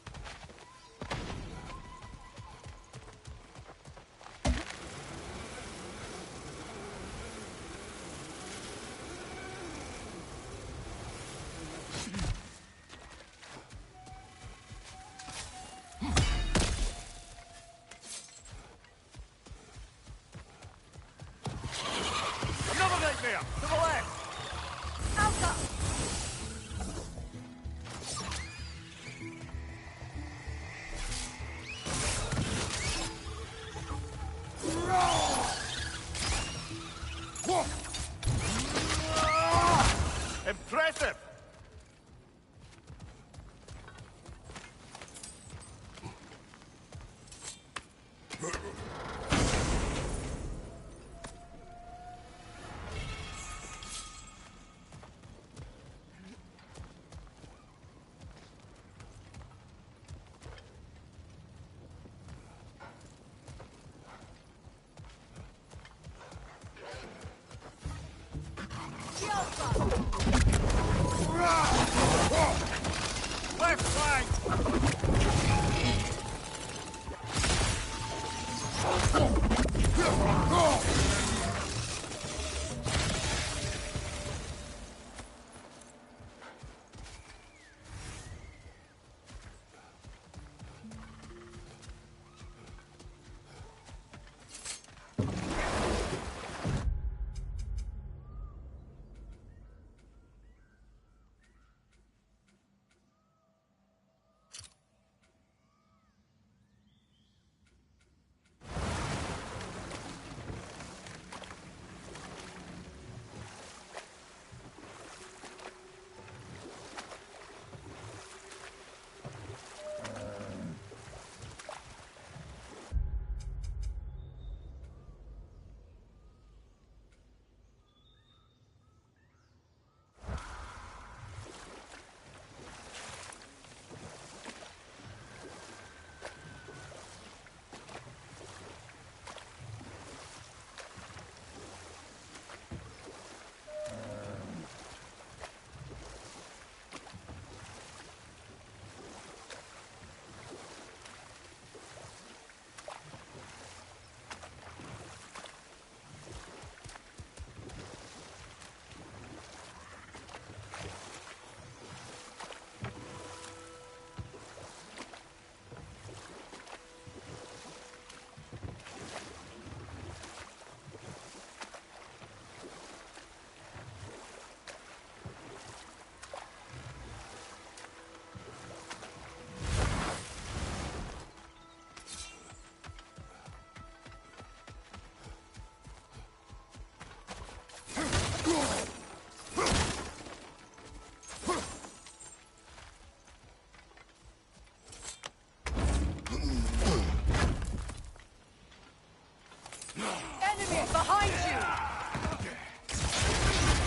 Behind you!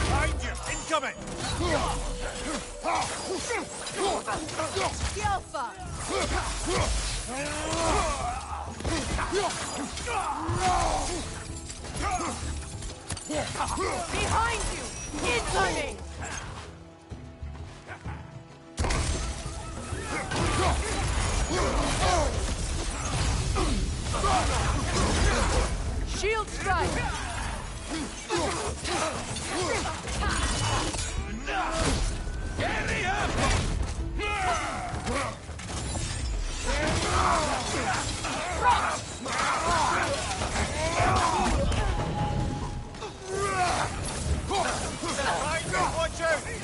Behind you! Incoming! Yelfa! Behind you! Incoming! Shield strike! Watch out!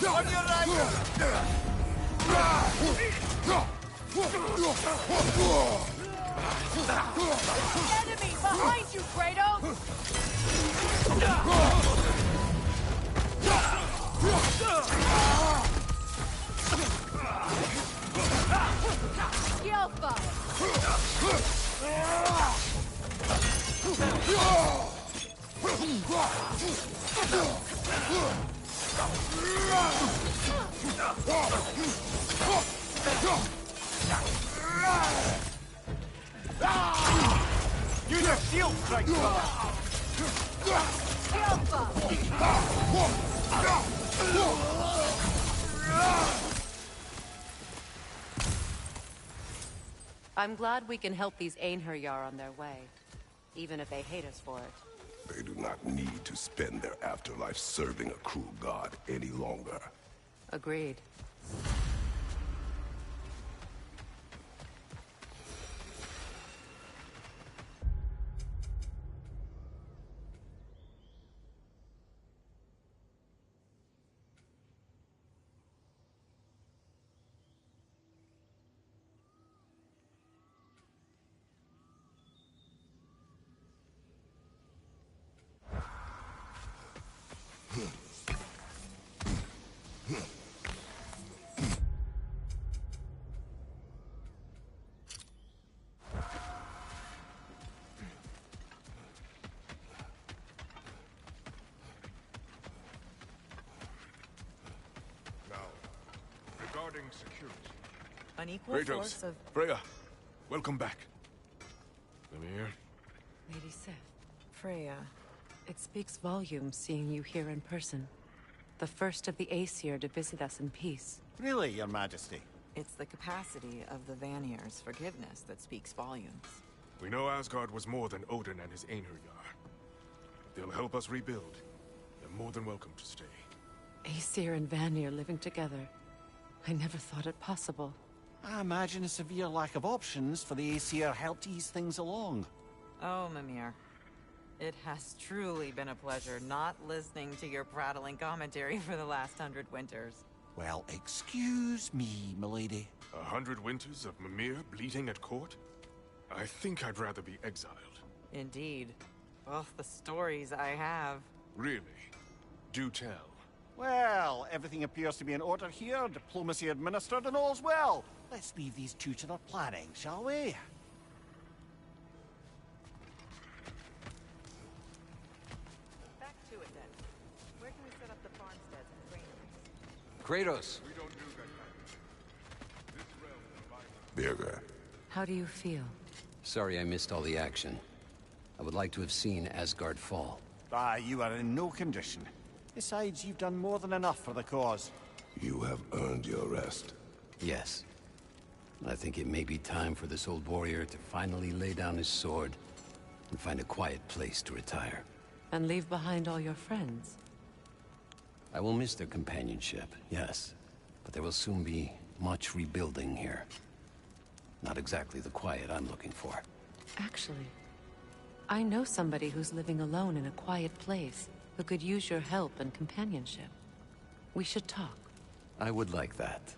On your right! Enemy behind you, Kratos! Yelfa! Use your shield strike, fella! I'm glad we can help these Einherjar on their way, even if they hate us for it. They do not need to spend their afterlife serving a cruel god any longer. Agreed. Regarding security. An equal Kratos, force of... Freya, welcome back. Mimir? Lady Sif, Freya. it speaks volumes seeing you here in person. The first of the Aesir to visit us in peace. Really, Your Majesty? It's the capacity of the Vanir's forgiveness that speaks volumes. We know Asgard was more than Odin and his Einherjar. They'll help us rebuild. You're more than welcome to stay. Aesir and Vanir living together. I never thought it possible. I imagine a severe lack of options for the Aesir helped ease things along. Oh, Mimir. It has truly been a pleasure not listening to your prattling commentary for the last 100 winters. Well, excuse me, milady. 100 winters of Mimir bleeding at court? I think I'd rather be exiled. Indeed. Oh, the stories I have. Really? Do tell. Well, everything appears to be in order here, diplomacy administered, and all's well. Let's leave these two to their planning, shall we? Back to it then. Where can we set up the farmsteads and granaries? Kratos! We don't do that kind of thing. This realm is violent. Birgir, How do you feel? Sorry I missed all the action. I would like to have seen Asgard fall. Ah, you are in no condition. Besides, you've done more than enough for the cause. you have earned your rest. Yes. I think it may be time for this old warrior to finally lay down his sword and find a quiet place to retire. And leave behind all your friends? I will miss their companionship, yes. But there will soon be much rebuilding here. Not exactly the quiet I'm looking for. Actually, I know somebody who's living alone in a quiet place, who could use your help and companionship. We should talk. I would like that.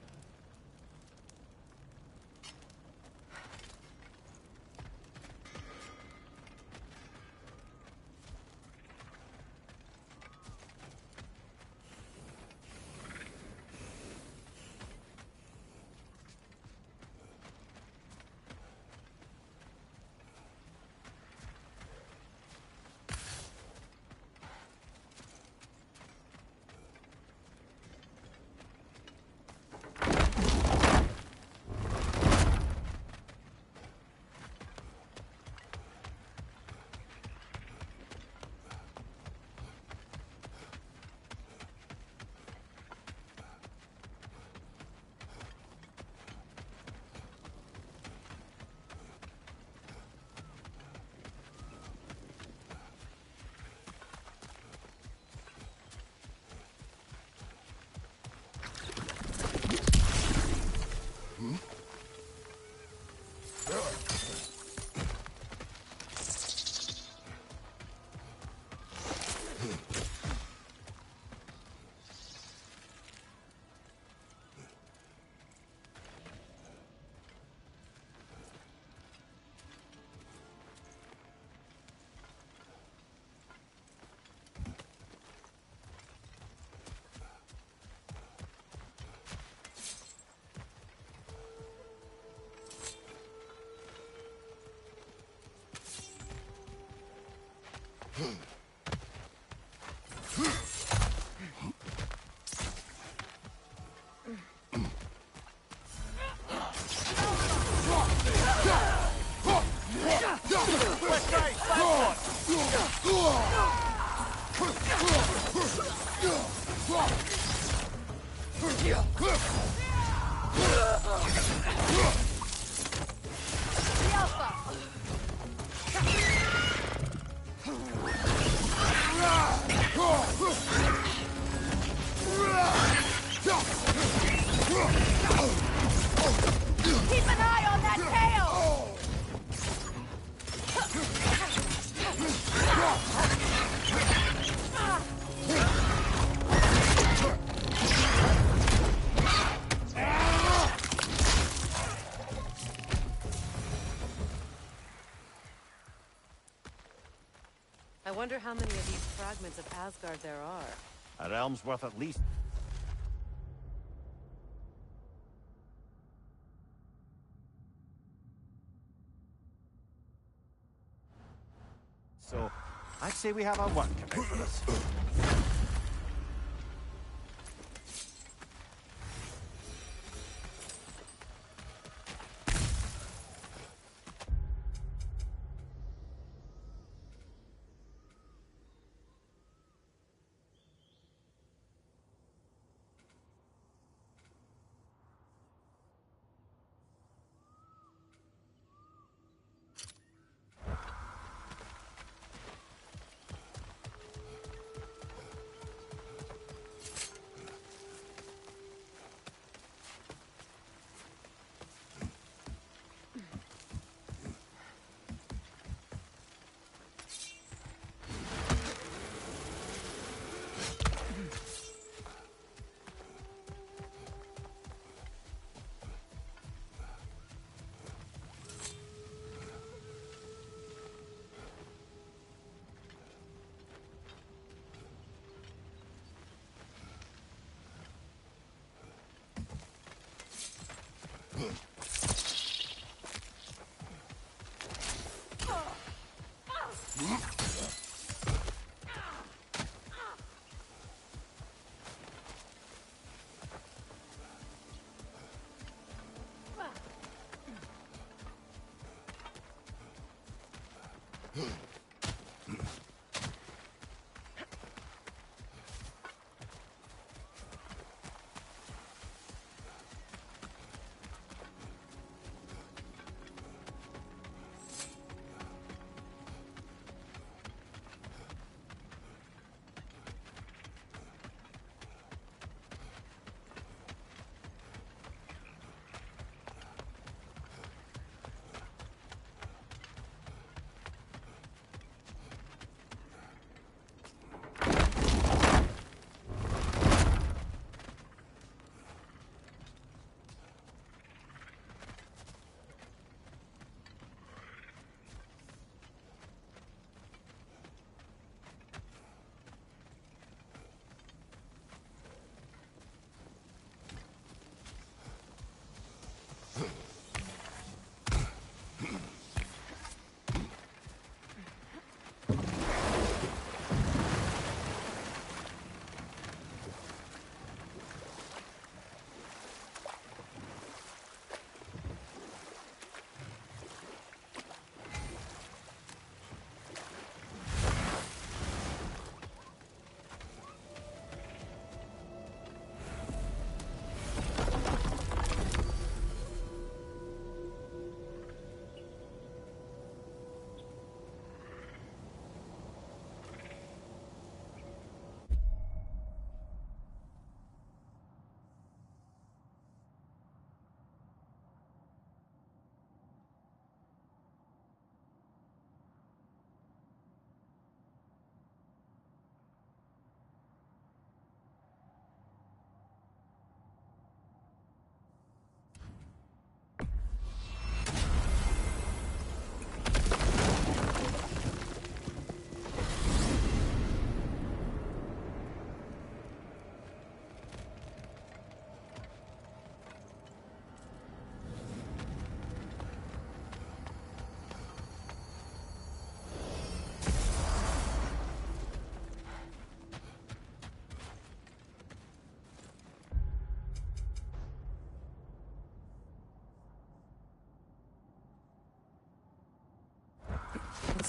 Keep an eye on that tail! I wonder how many of these fragments of Asgard there are. A realm's worth at least. So, I'd say we have our work cut out for us.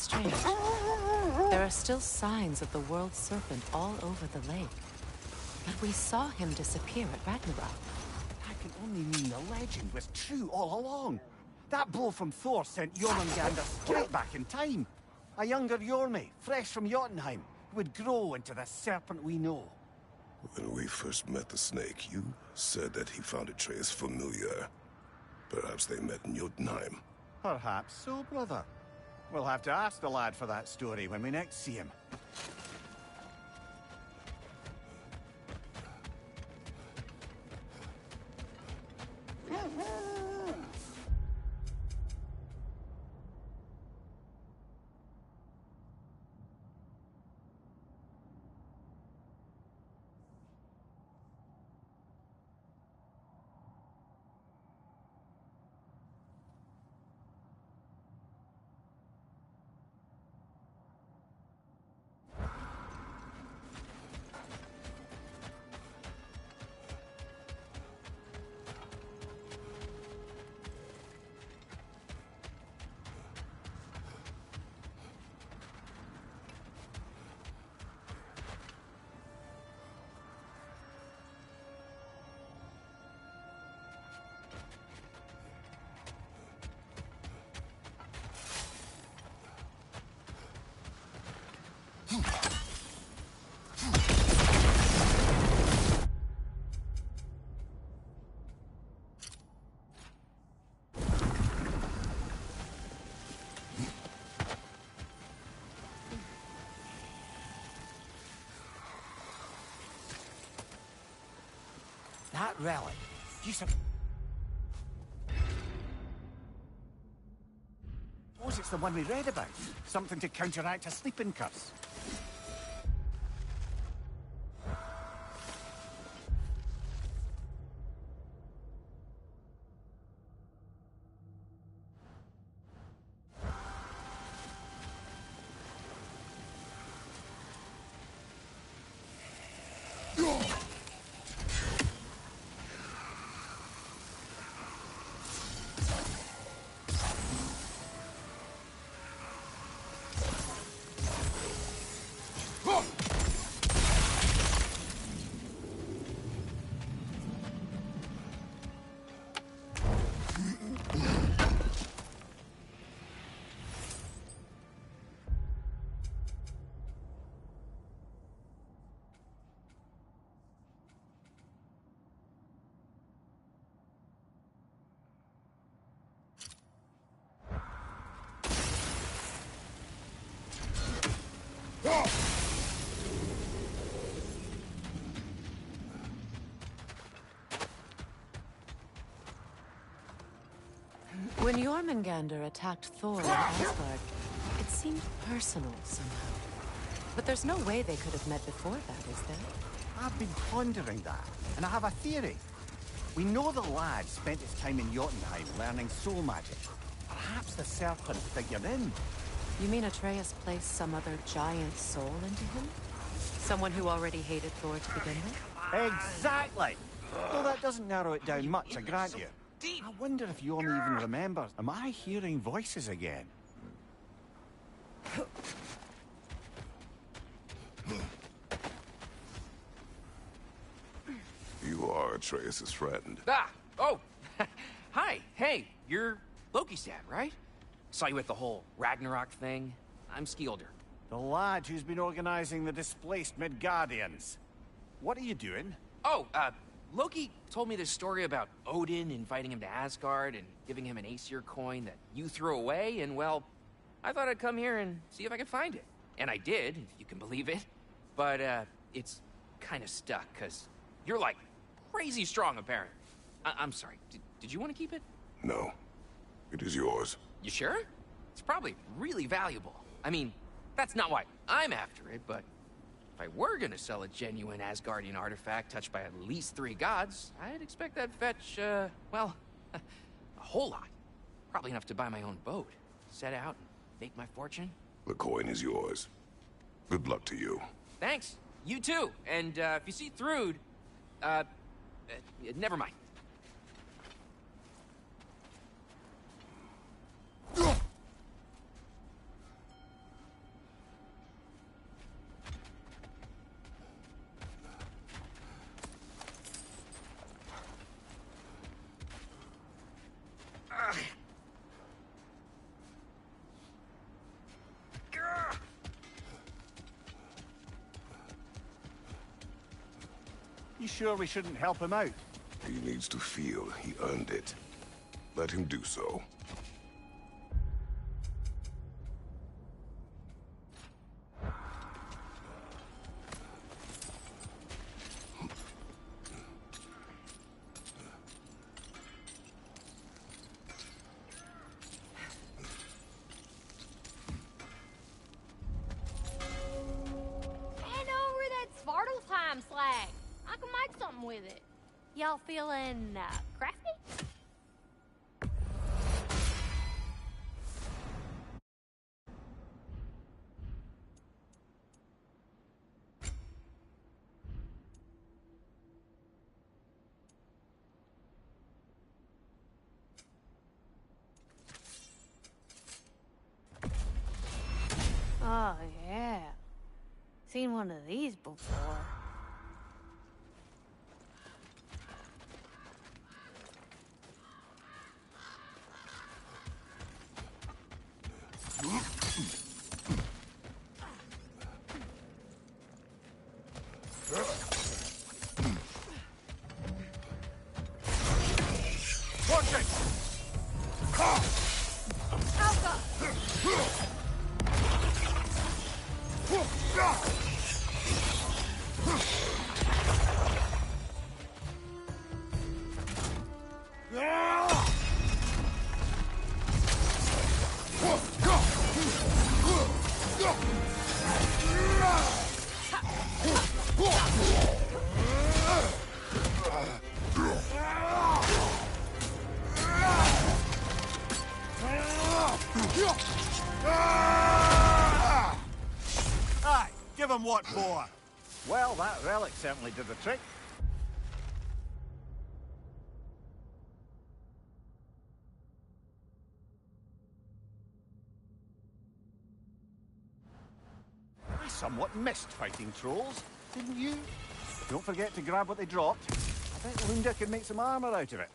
strange. There are still signs of the world serpent all over the lake. But we saw him disappear at Ragnarok. That can only mean the legend was true all along. That blow from Thor sent Jormungandr straight back in time. A younger Jormi, fresh from Jotunheim, would grow into the serpent we know. When we first met the snake, you said that he found Atreus familiar. Perhaps they met in Jotunheim. Perhaps so, brother. We'll have to ask the lad for that story when we next see him. That relic. You suppose it's the one we read about? Something to counteract a sleeping curse? When Jormungandr attacked Thor in Asgard, it seemed personal somehow. But there's no way they could have met before that, is there? I've been pondering that, and I have a theory. We know the lad spent his time in Jotunheim learning soul magic. Perhaps the serpent figured in. You mean Atreus placed some other giant soul into him? Someone who already hated Thor to begin with? Exactly! Though that doesn't narrow it down much, I grant you. I wonder if Jorm even remembers. Am I hearing voices again? You are Atreus' friend. Ah! Oh! Hi! Hey, you're Loki's dad, right? Saw you at the whole Ragnarok thing. I'm Skilder. The lad who's been organizing the displaced Midgardians. What are you doing? Oh, Loki told me this story about Odin inviting him to Asgard and giving him an Aesir coin that you threw away, and well, I thought I'd come here and see if I could find it. And I did, if you can believe it. But, it's kind of stuck, because you're, like, crazy strong, apparently. I'm sorry, did you want to keep it? No. It is yours. You sure? It's probably really valuable. I mean, that's not why I'm after it, but if I were gonna sell a genuine Asgardian artifact touched by at least 3 gods, I'd expect that'd fetch, well, a whole lot. Probably enough to buy my own boat, set out, and make my fortune. The coin is yours. Good luck to you. Thanks. You too. And, if you see Thrud, never mind. You sure we shouldn't help him out? He needs to feel he earned it. Let him do so. Hand over that Svartalfheim slag. I can make something with it. Y'all feeling crafty? Oh, yeah. Seen one of these before. Watch it! Aye, give him what for. Well, that relic certainly did the trick. I somewhat missed fighting trolls, didn't you? Don't forget to grab what they dropped. I bet Lunda could make some armor out of it.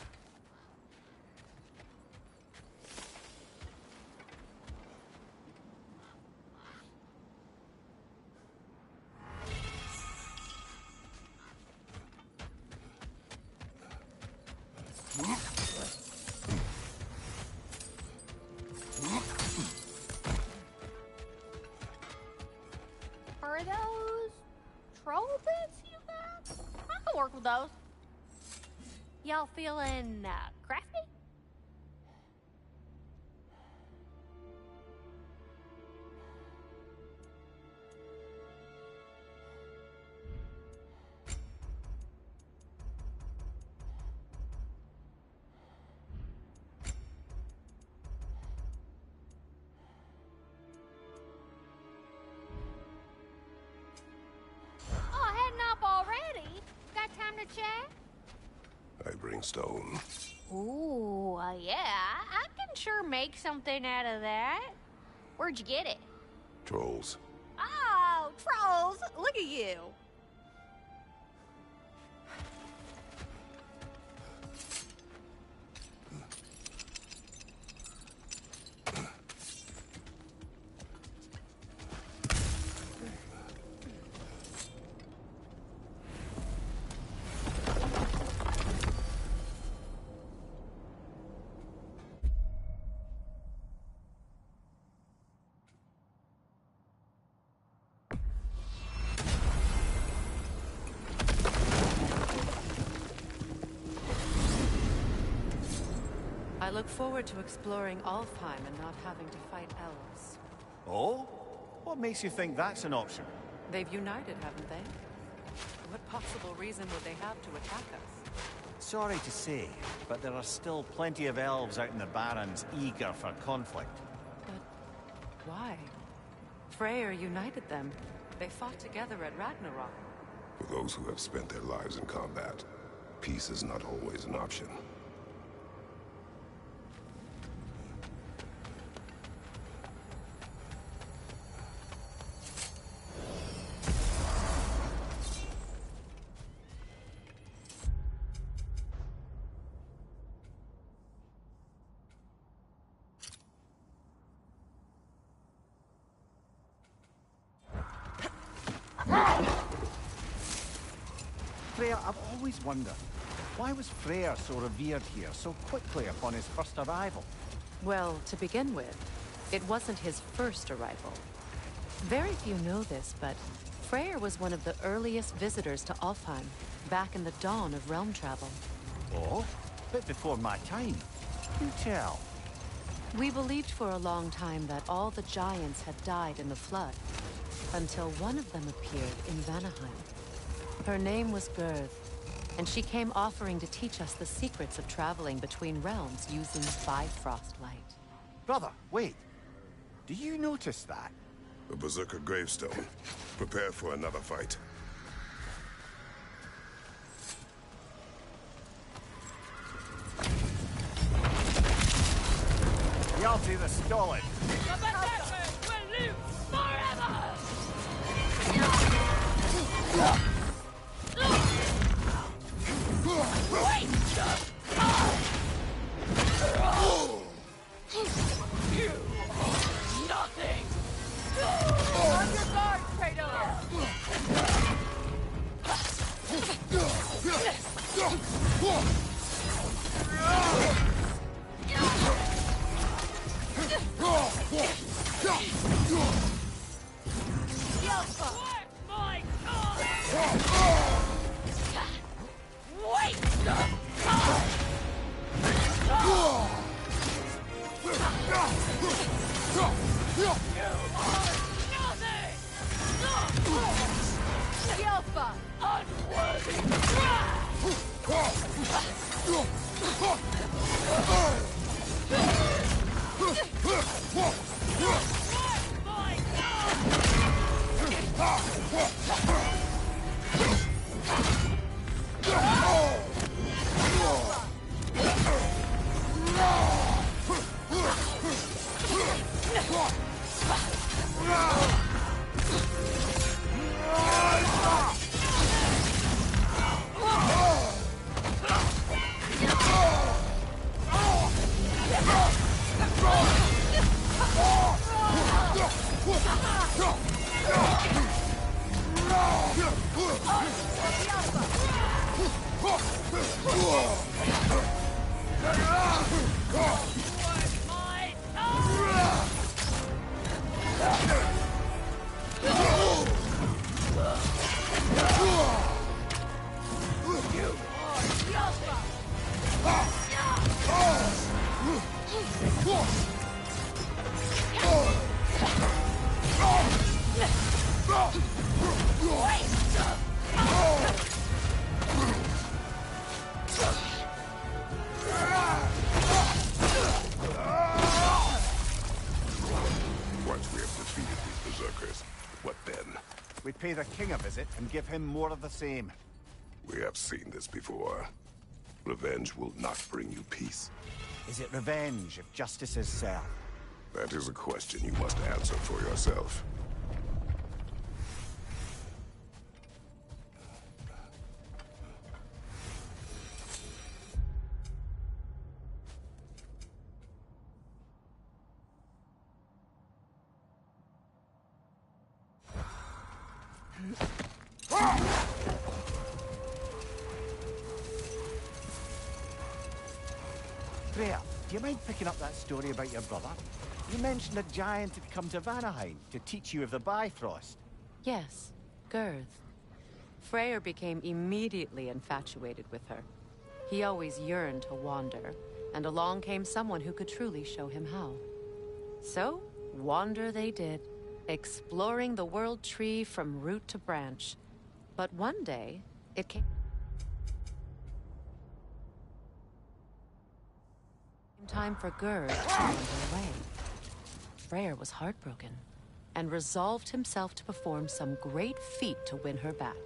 Are those troll bits you got? I can work with those. Y'all feeling crafty? Oh, heading up already? Got time to chat? I bring stone. Ooh, yeah, I can sure make something out of that. Where'd you get it? Trolls. Oh, trolls! Look at you. I look forward to exploring Alfheim and not having to fight elves. Oh? What makes you think that's an option? They've united, haven't they? What possible reason would they have to attack us? Sorry to say, but there are still plenty of elves out in the Barrens eager for conflict. But why? Freyr united them. They fought together at Ragnarok. For those who have spent their lives in combat, peace is not always an option. Freya, Freya, I've always wondered, why was Freyr so revered here so quickly upon his first arrival? Well, to begin with, it wasn't his first arrival. Very few know this, but Freyr was one of the earliest visitors to Alfheim, back in the dawn of realm travel. Oh? Bit before my time. You tell. We believed for a long time that all the giants had died in the flood, until one of them appeared in Vanaheim. Her name was Gerd, and she came offering to teach us the secrets of traveling between realms using Bifrost light. Brother, wait. Do you notice that? A Berserker gravestone. Prepare for another fight. Hjalti the Stolid. The Berserker will live forever! Wait! You are nothing! On your guard, My God! Wait! Yelpa! Unworthy! My Once we have defeated these Berserkers, what then? We pay the king a visit and give him more of the same. We have seen this before. Revenge will not bring you peace. Is it revenge if justice is served? That is a question you must answer for yourself. Freya, do you mind picking up that story about your brother? You mentioned a giant had come to Vanaheim to teach you of the Bifrost. Yes, Gerd. Freyr became immediately infatuated with her. He always yearned to wander, and along came someone who could truly show him how. So, wander they did, exploring the World Tree from root to branch. But one day, it came time for Gerd to wander away. Freyr was heartbroken, and resolved himself to perform some great feat to win her back.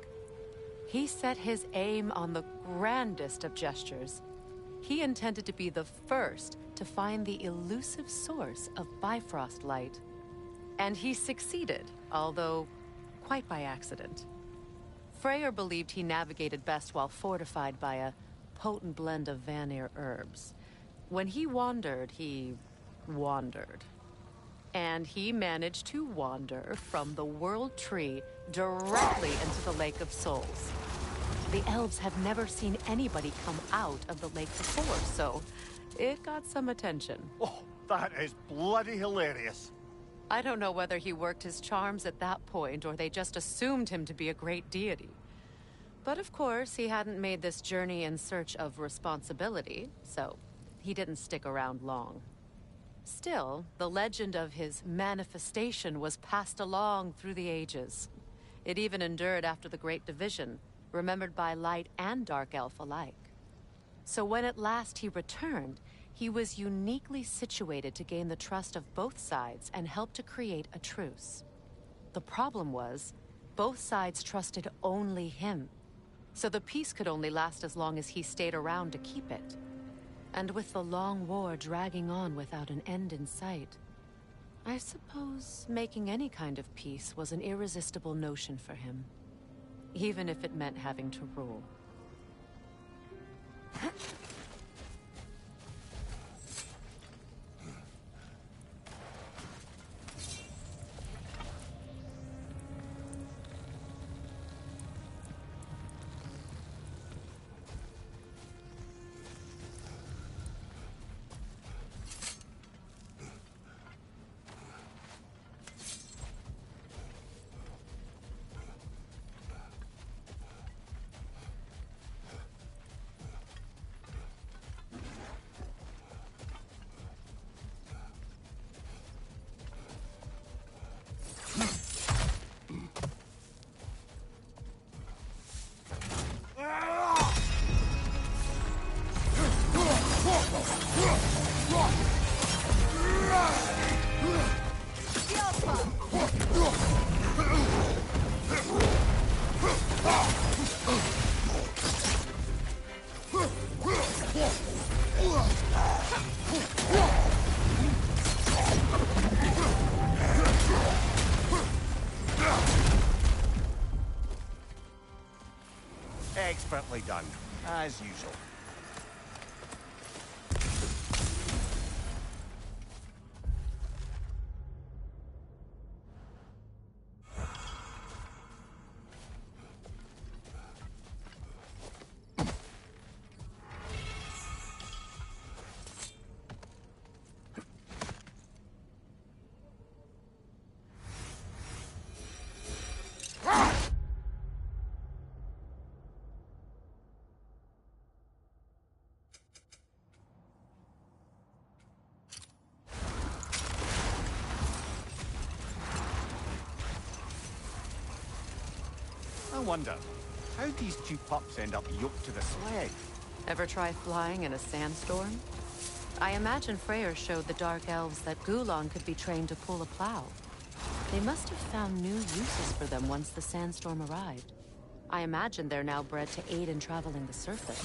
He set his aim on the grandest of gestures. He intended to be the first to find the elusive source of Bifrost light. And he succeeded, although quite by accident. Freyr believed he navigated best while fortified by a potent blend of Vanir herbs. When he wandered, he wandered. And he managed to wander from the World Tree directly into the Lake of Souls. The elves have never seen anybody come out of the lake before, so it got some attention. Oh, that is bloody hilarious. I don't know whether he worked his charms at that point or they just assumed him to be a great deity. But of course, he hadn't made this journey in search of responsibility, so he didn't stick around long. Still, the legend of his manifestation was passed along through the ages. It even endured after the Great Division, remembered by Light and Dark Elf alike. So when at last he returned, he was uniquely situated to gain the trust of both sides and help to create a truce. The problem was, both sides trusted only him. So the peace could only last as long as he stayed around to keep it. And with the long war dragging on without an end in sight, I suppose making any kind of peace was an irresistible notion for him. Even if it meant having to rule. Expertly done, as usual. I wonder, how these two pups end up yoked to the sled? Ever try flying in a sandstorm? I imagine Freyr showed the Dark Elves that Gulon could be trained to pull a plow. They must have found new uses for them once the sandstorm arrived. I imagine they're now bred to aid in traveling the surface.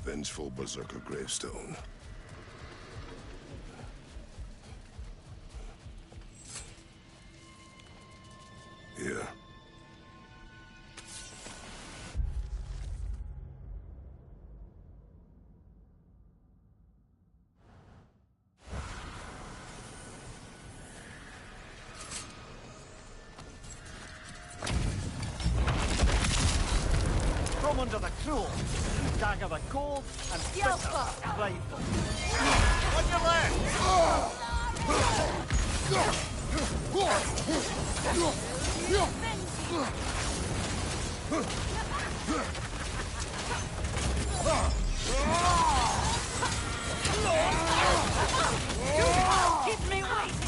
vengeful berserker gravestone. Here. From under the cruel, dagger the cold, and bitter rifle. On your Keep me waiting!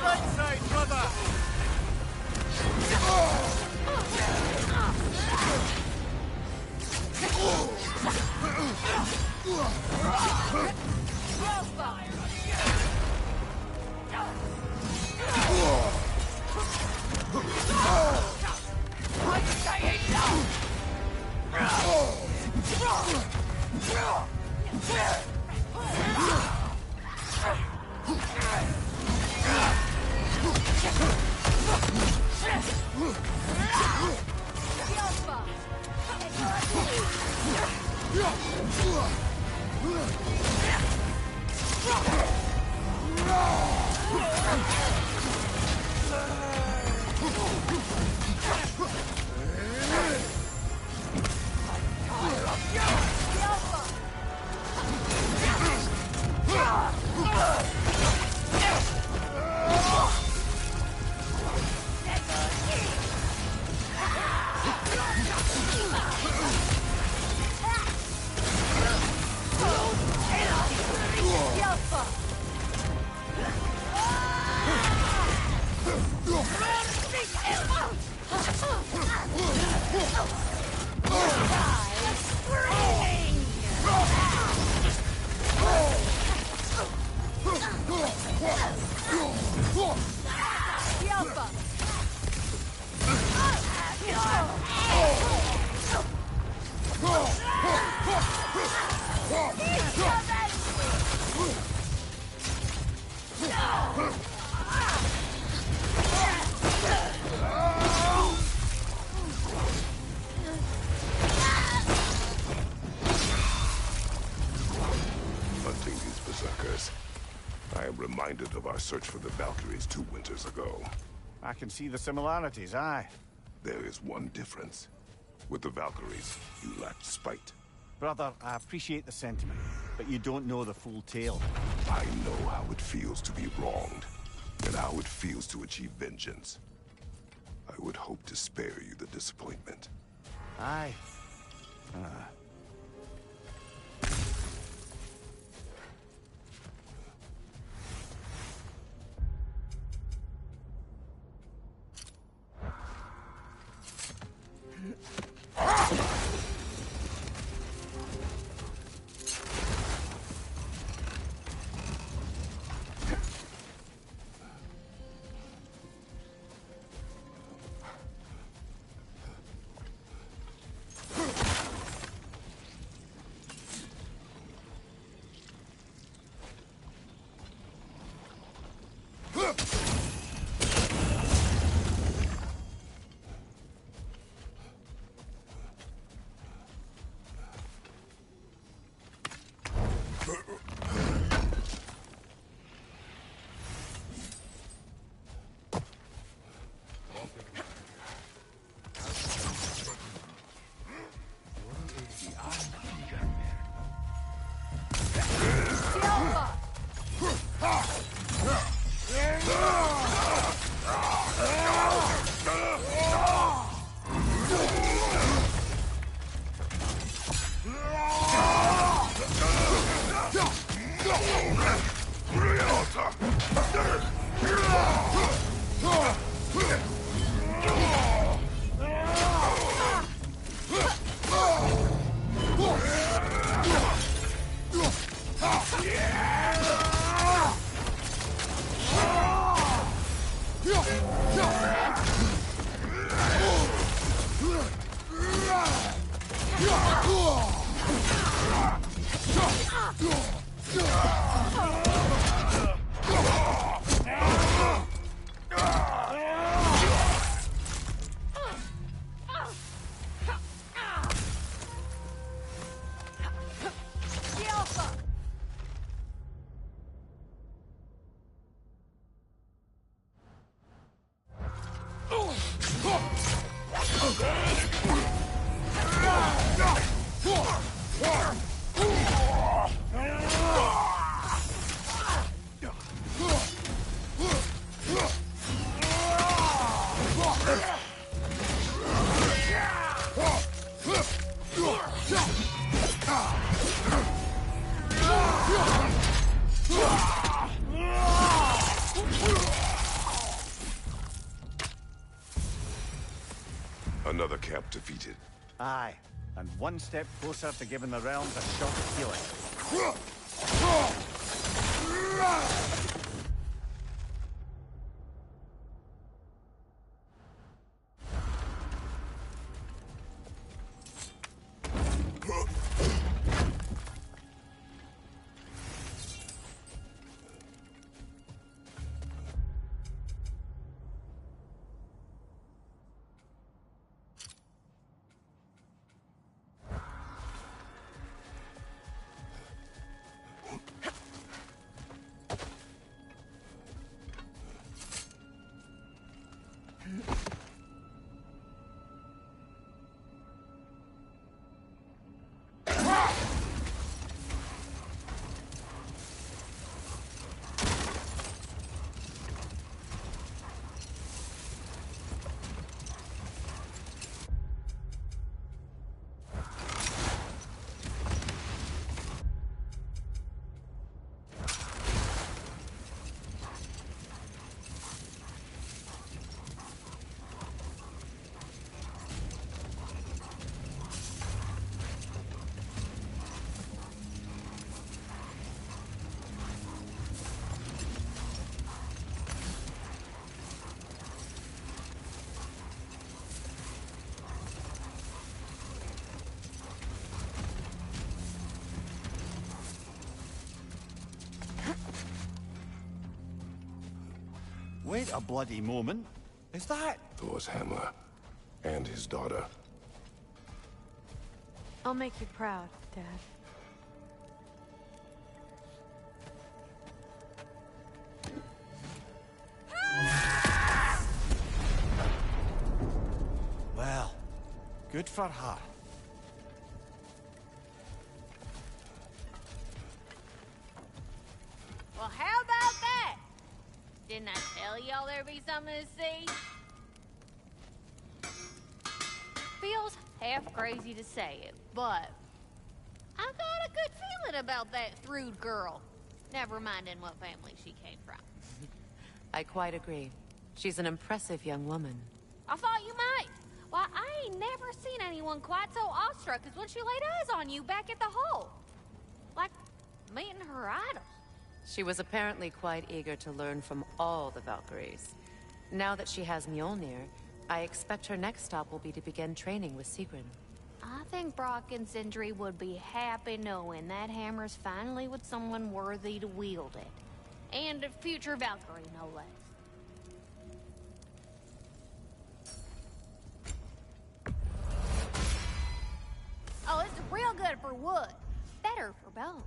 right side, brother! Hunting these berserkers, I am reminded of our search for the Valkyries 2 winters ago. I can see the similarities, aye. There is one difference. With the Valkyries, you lacked spite. Brother, I appreciate the sentiment, but you don't know the full tale. I know how it feels to be wronged, and how it feels to achieve vengeance. I would hope to spare you the disappointment. Aye. Cap defeated. Aye, and one step closer to giving the realms a shot at healing. Wait a bloody moment. Is that... Thor's hammer. And his daughter. I'll make you proud, Dad. Well, good for her. Well, how about that? Didn't I tell y'all there'd be something to see? Feels half crazy to say it, but I got a good feeling about that Thrud girl. Never minding what family she came from. I quite agree. She's an impressive young woman. I thought you might. Why, I ain't never seen anyone quite so awestruck as when she laid eyes on you back at the hole. Like meeting her idol. She was apparently quite eager to learn from all the Valkyries. Now that she has Mjolnir, I expect her next stop will be to begin training with Sigrun. I think Brock and Sindri would be happy knowing that hammer's finally with someone worthy to wield it. And a future Valkyrie, no less. Oh, it's real good for wood. Better for bone.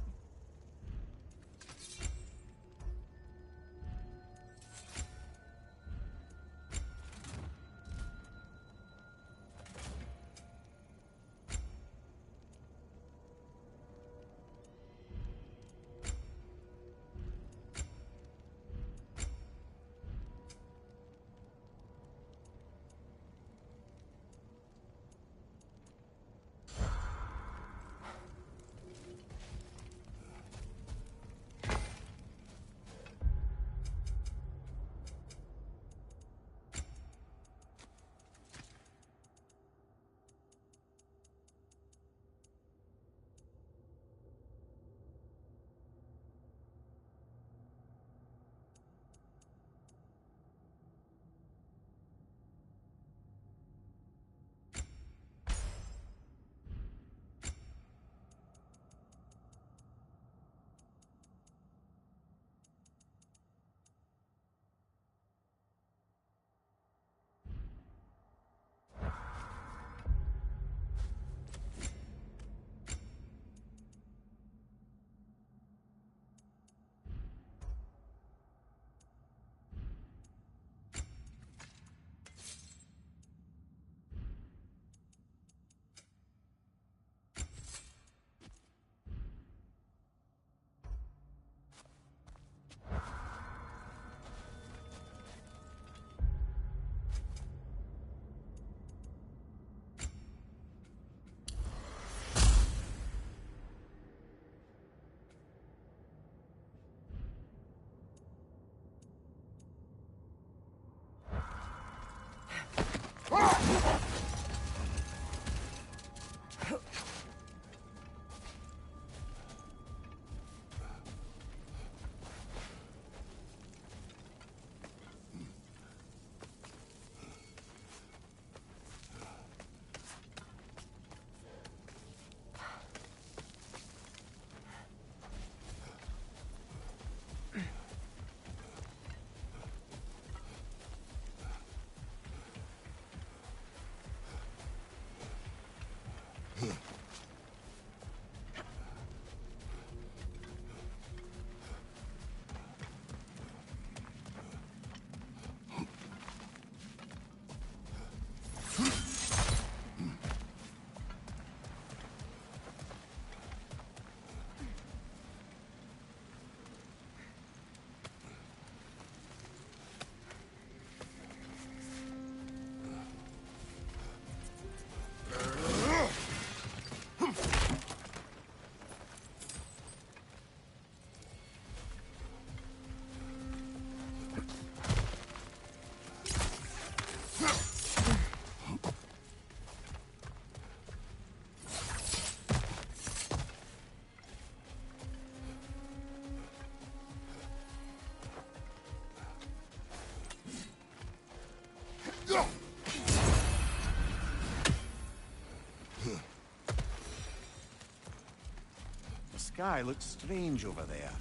sky looks strange over there.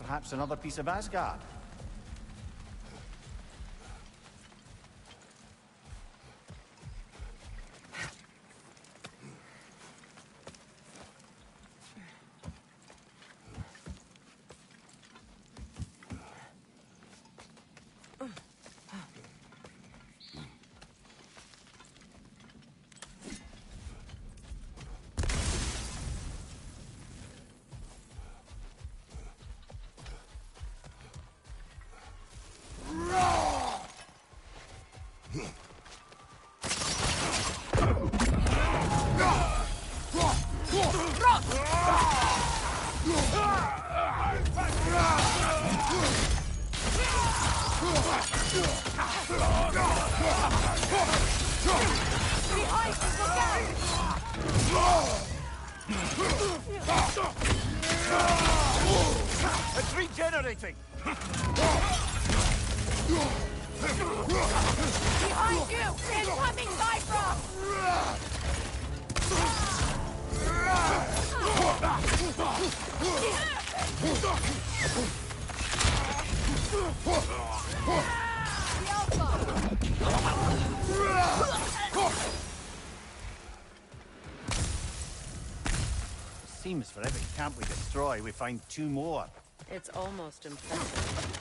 Perhaps another piece of Asgard. It's regenerating! Behind you! Incoming Bifrost! Seems for every camp we destroy, we find 2 more. It's almost impressive.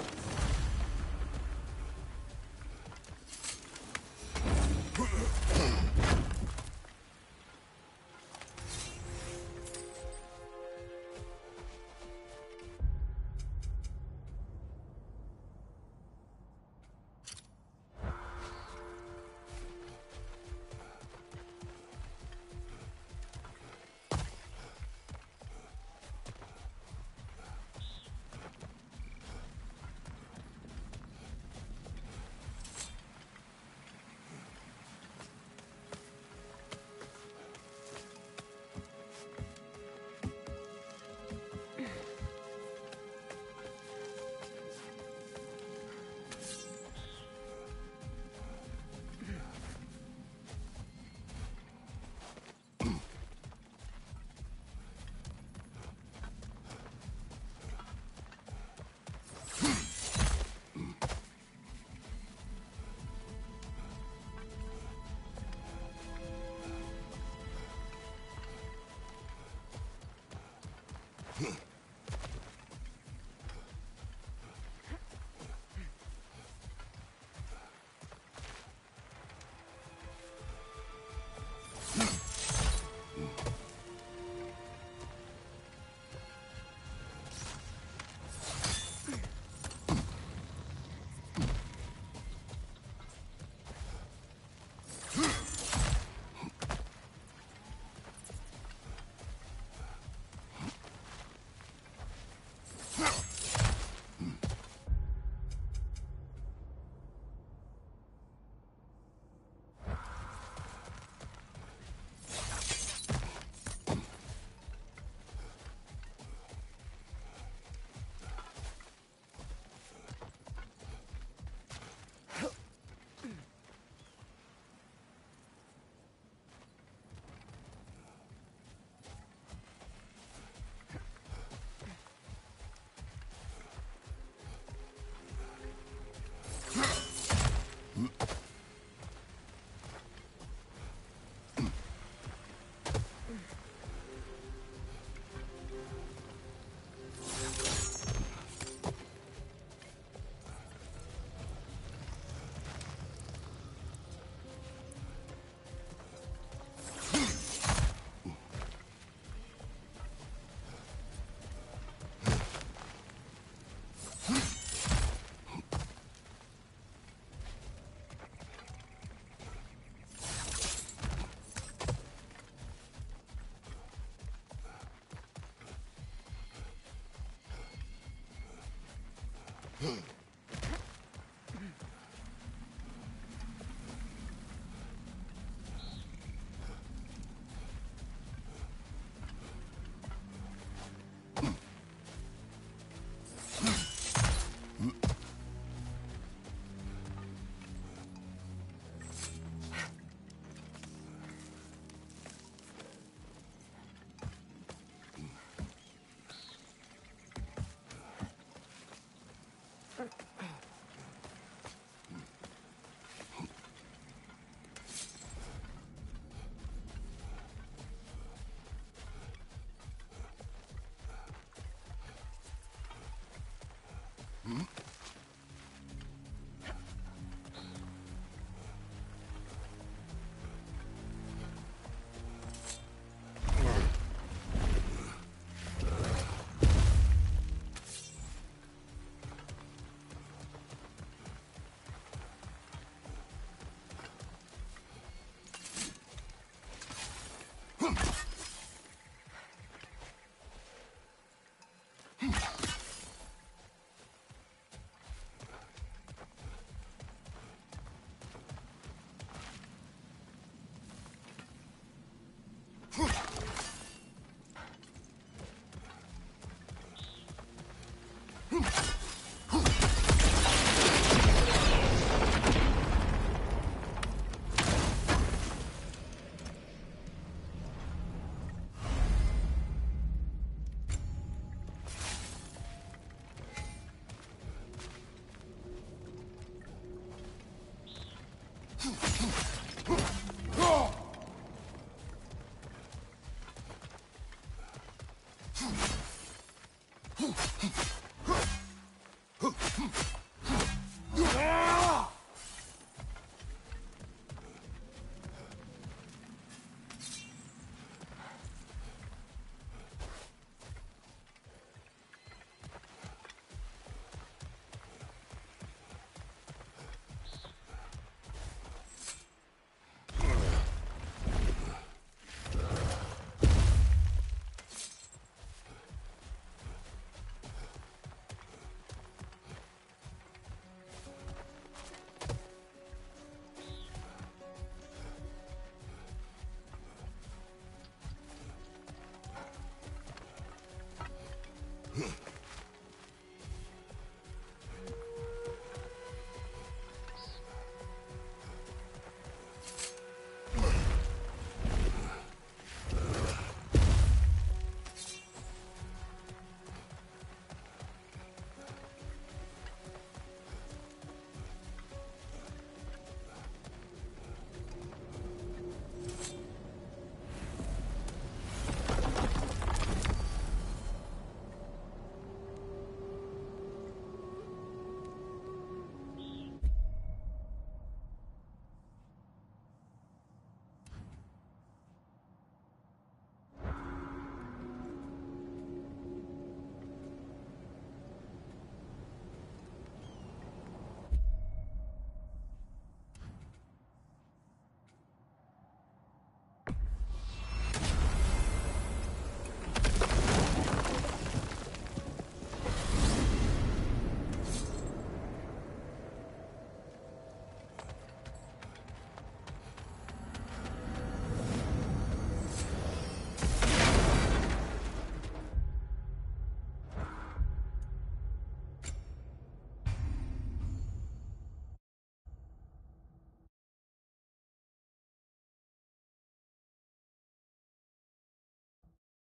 Hmm.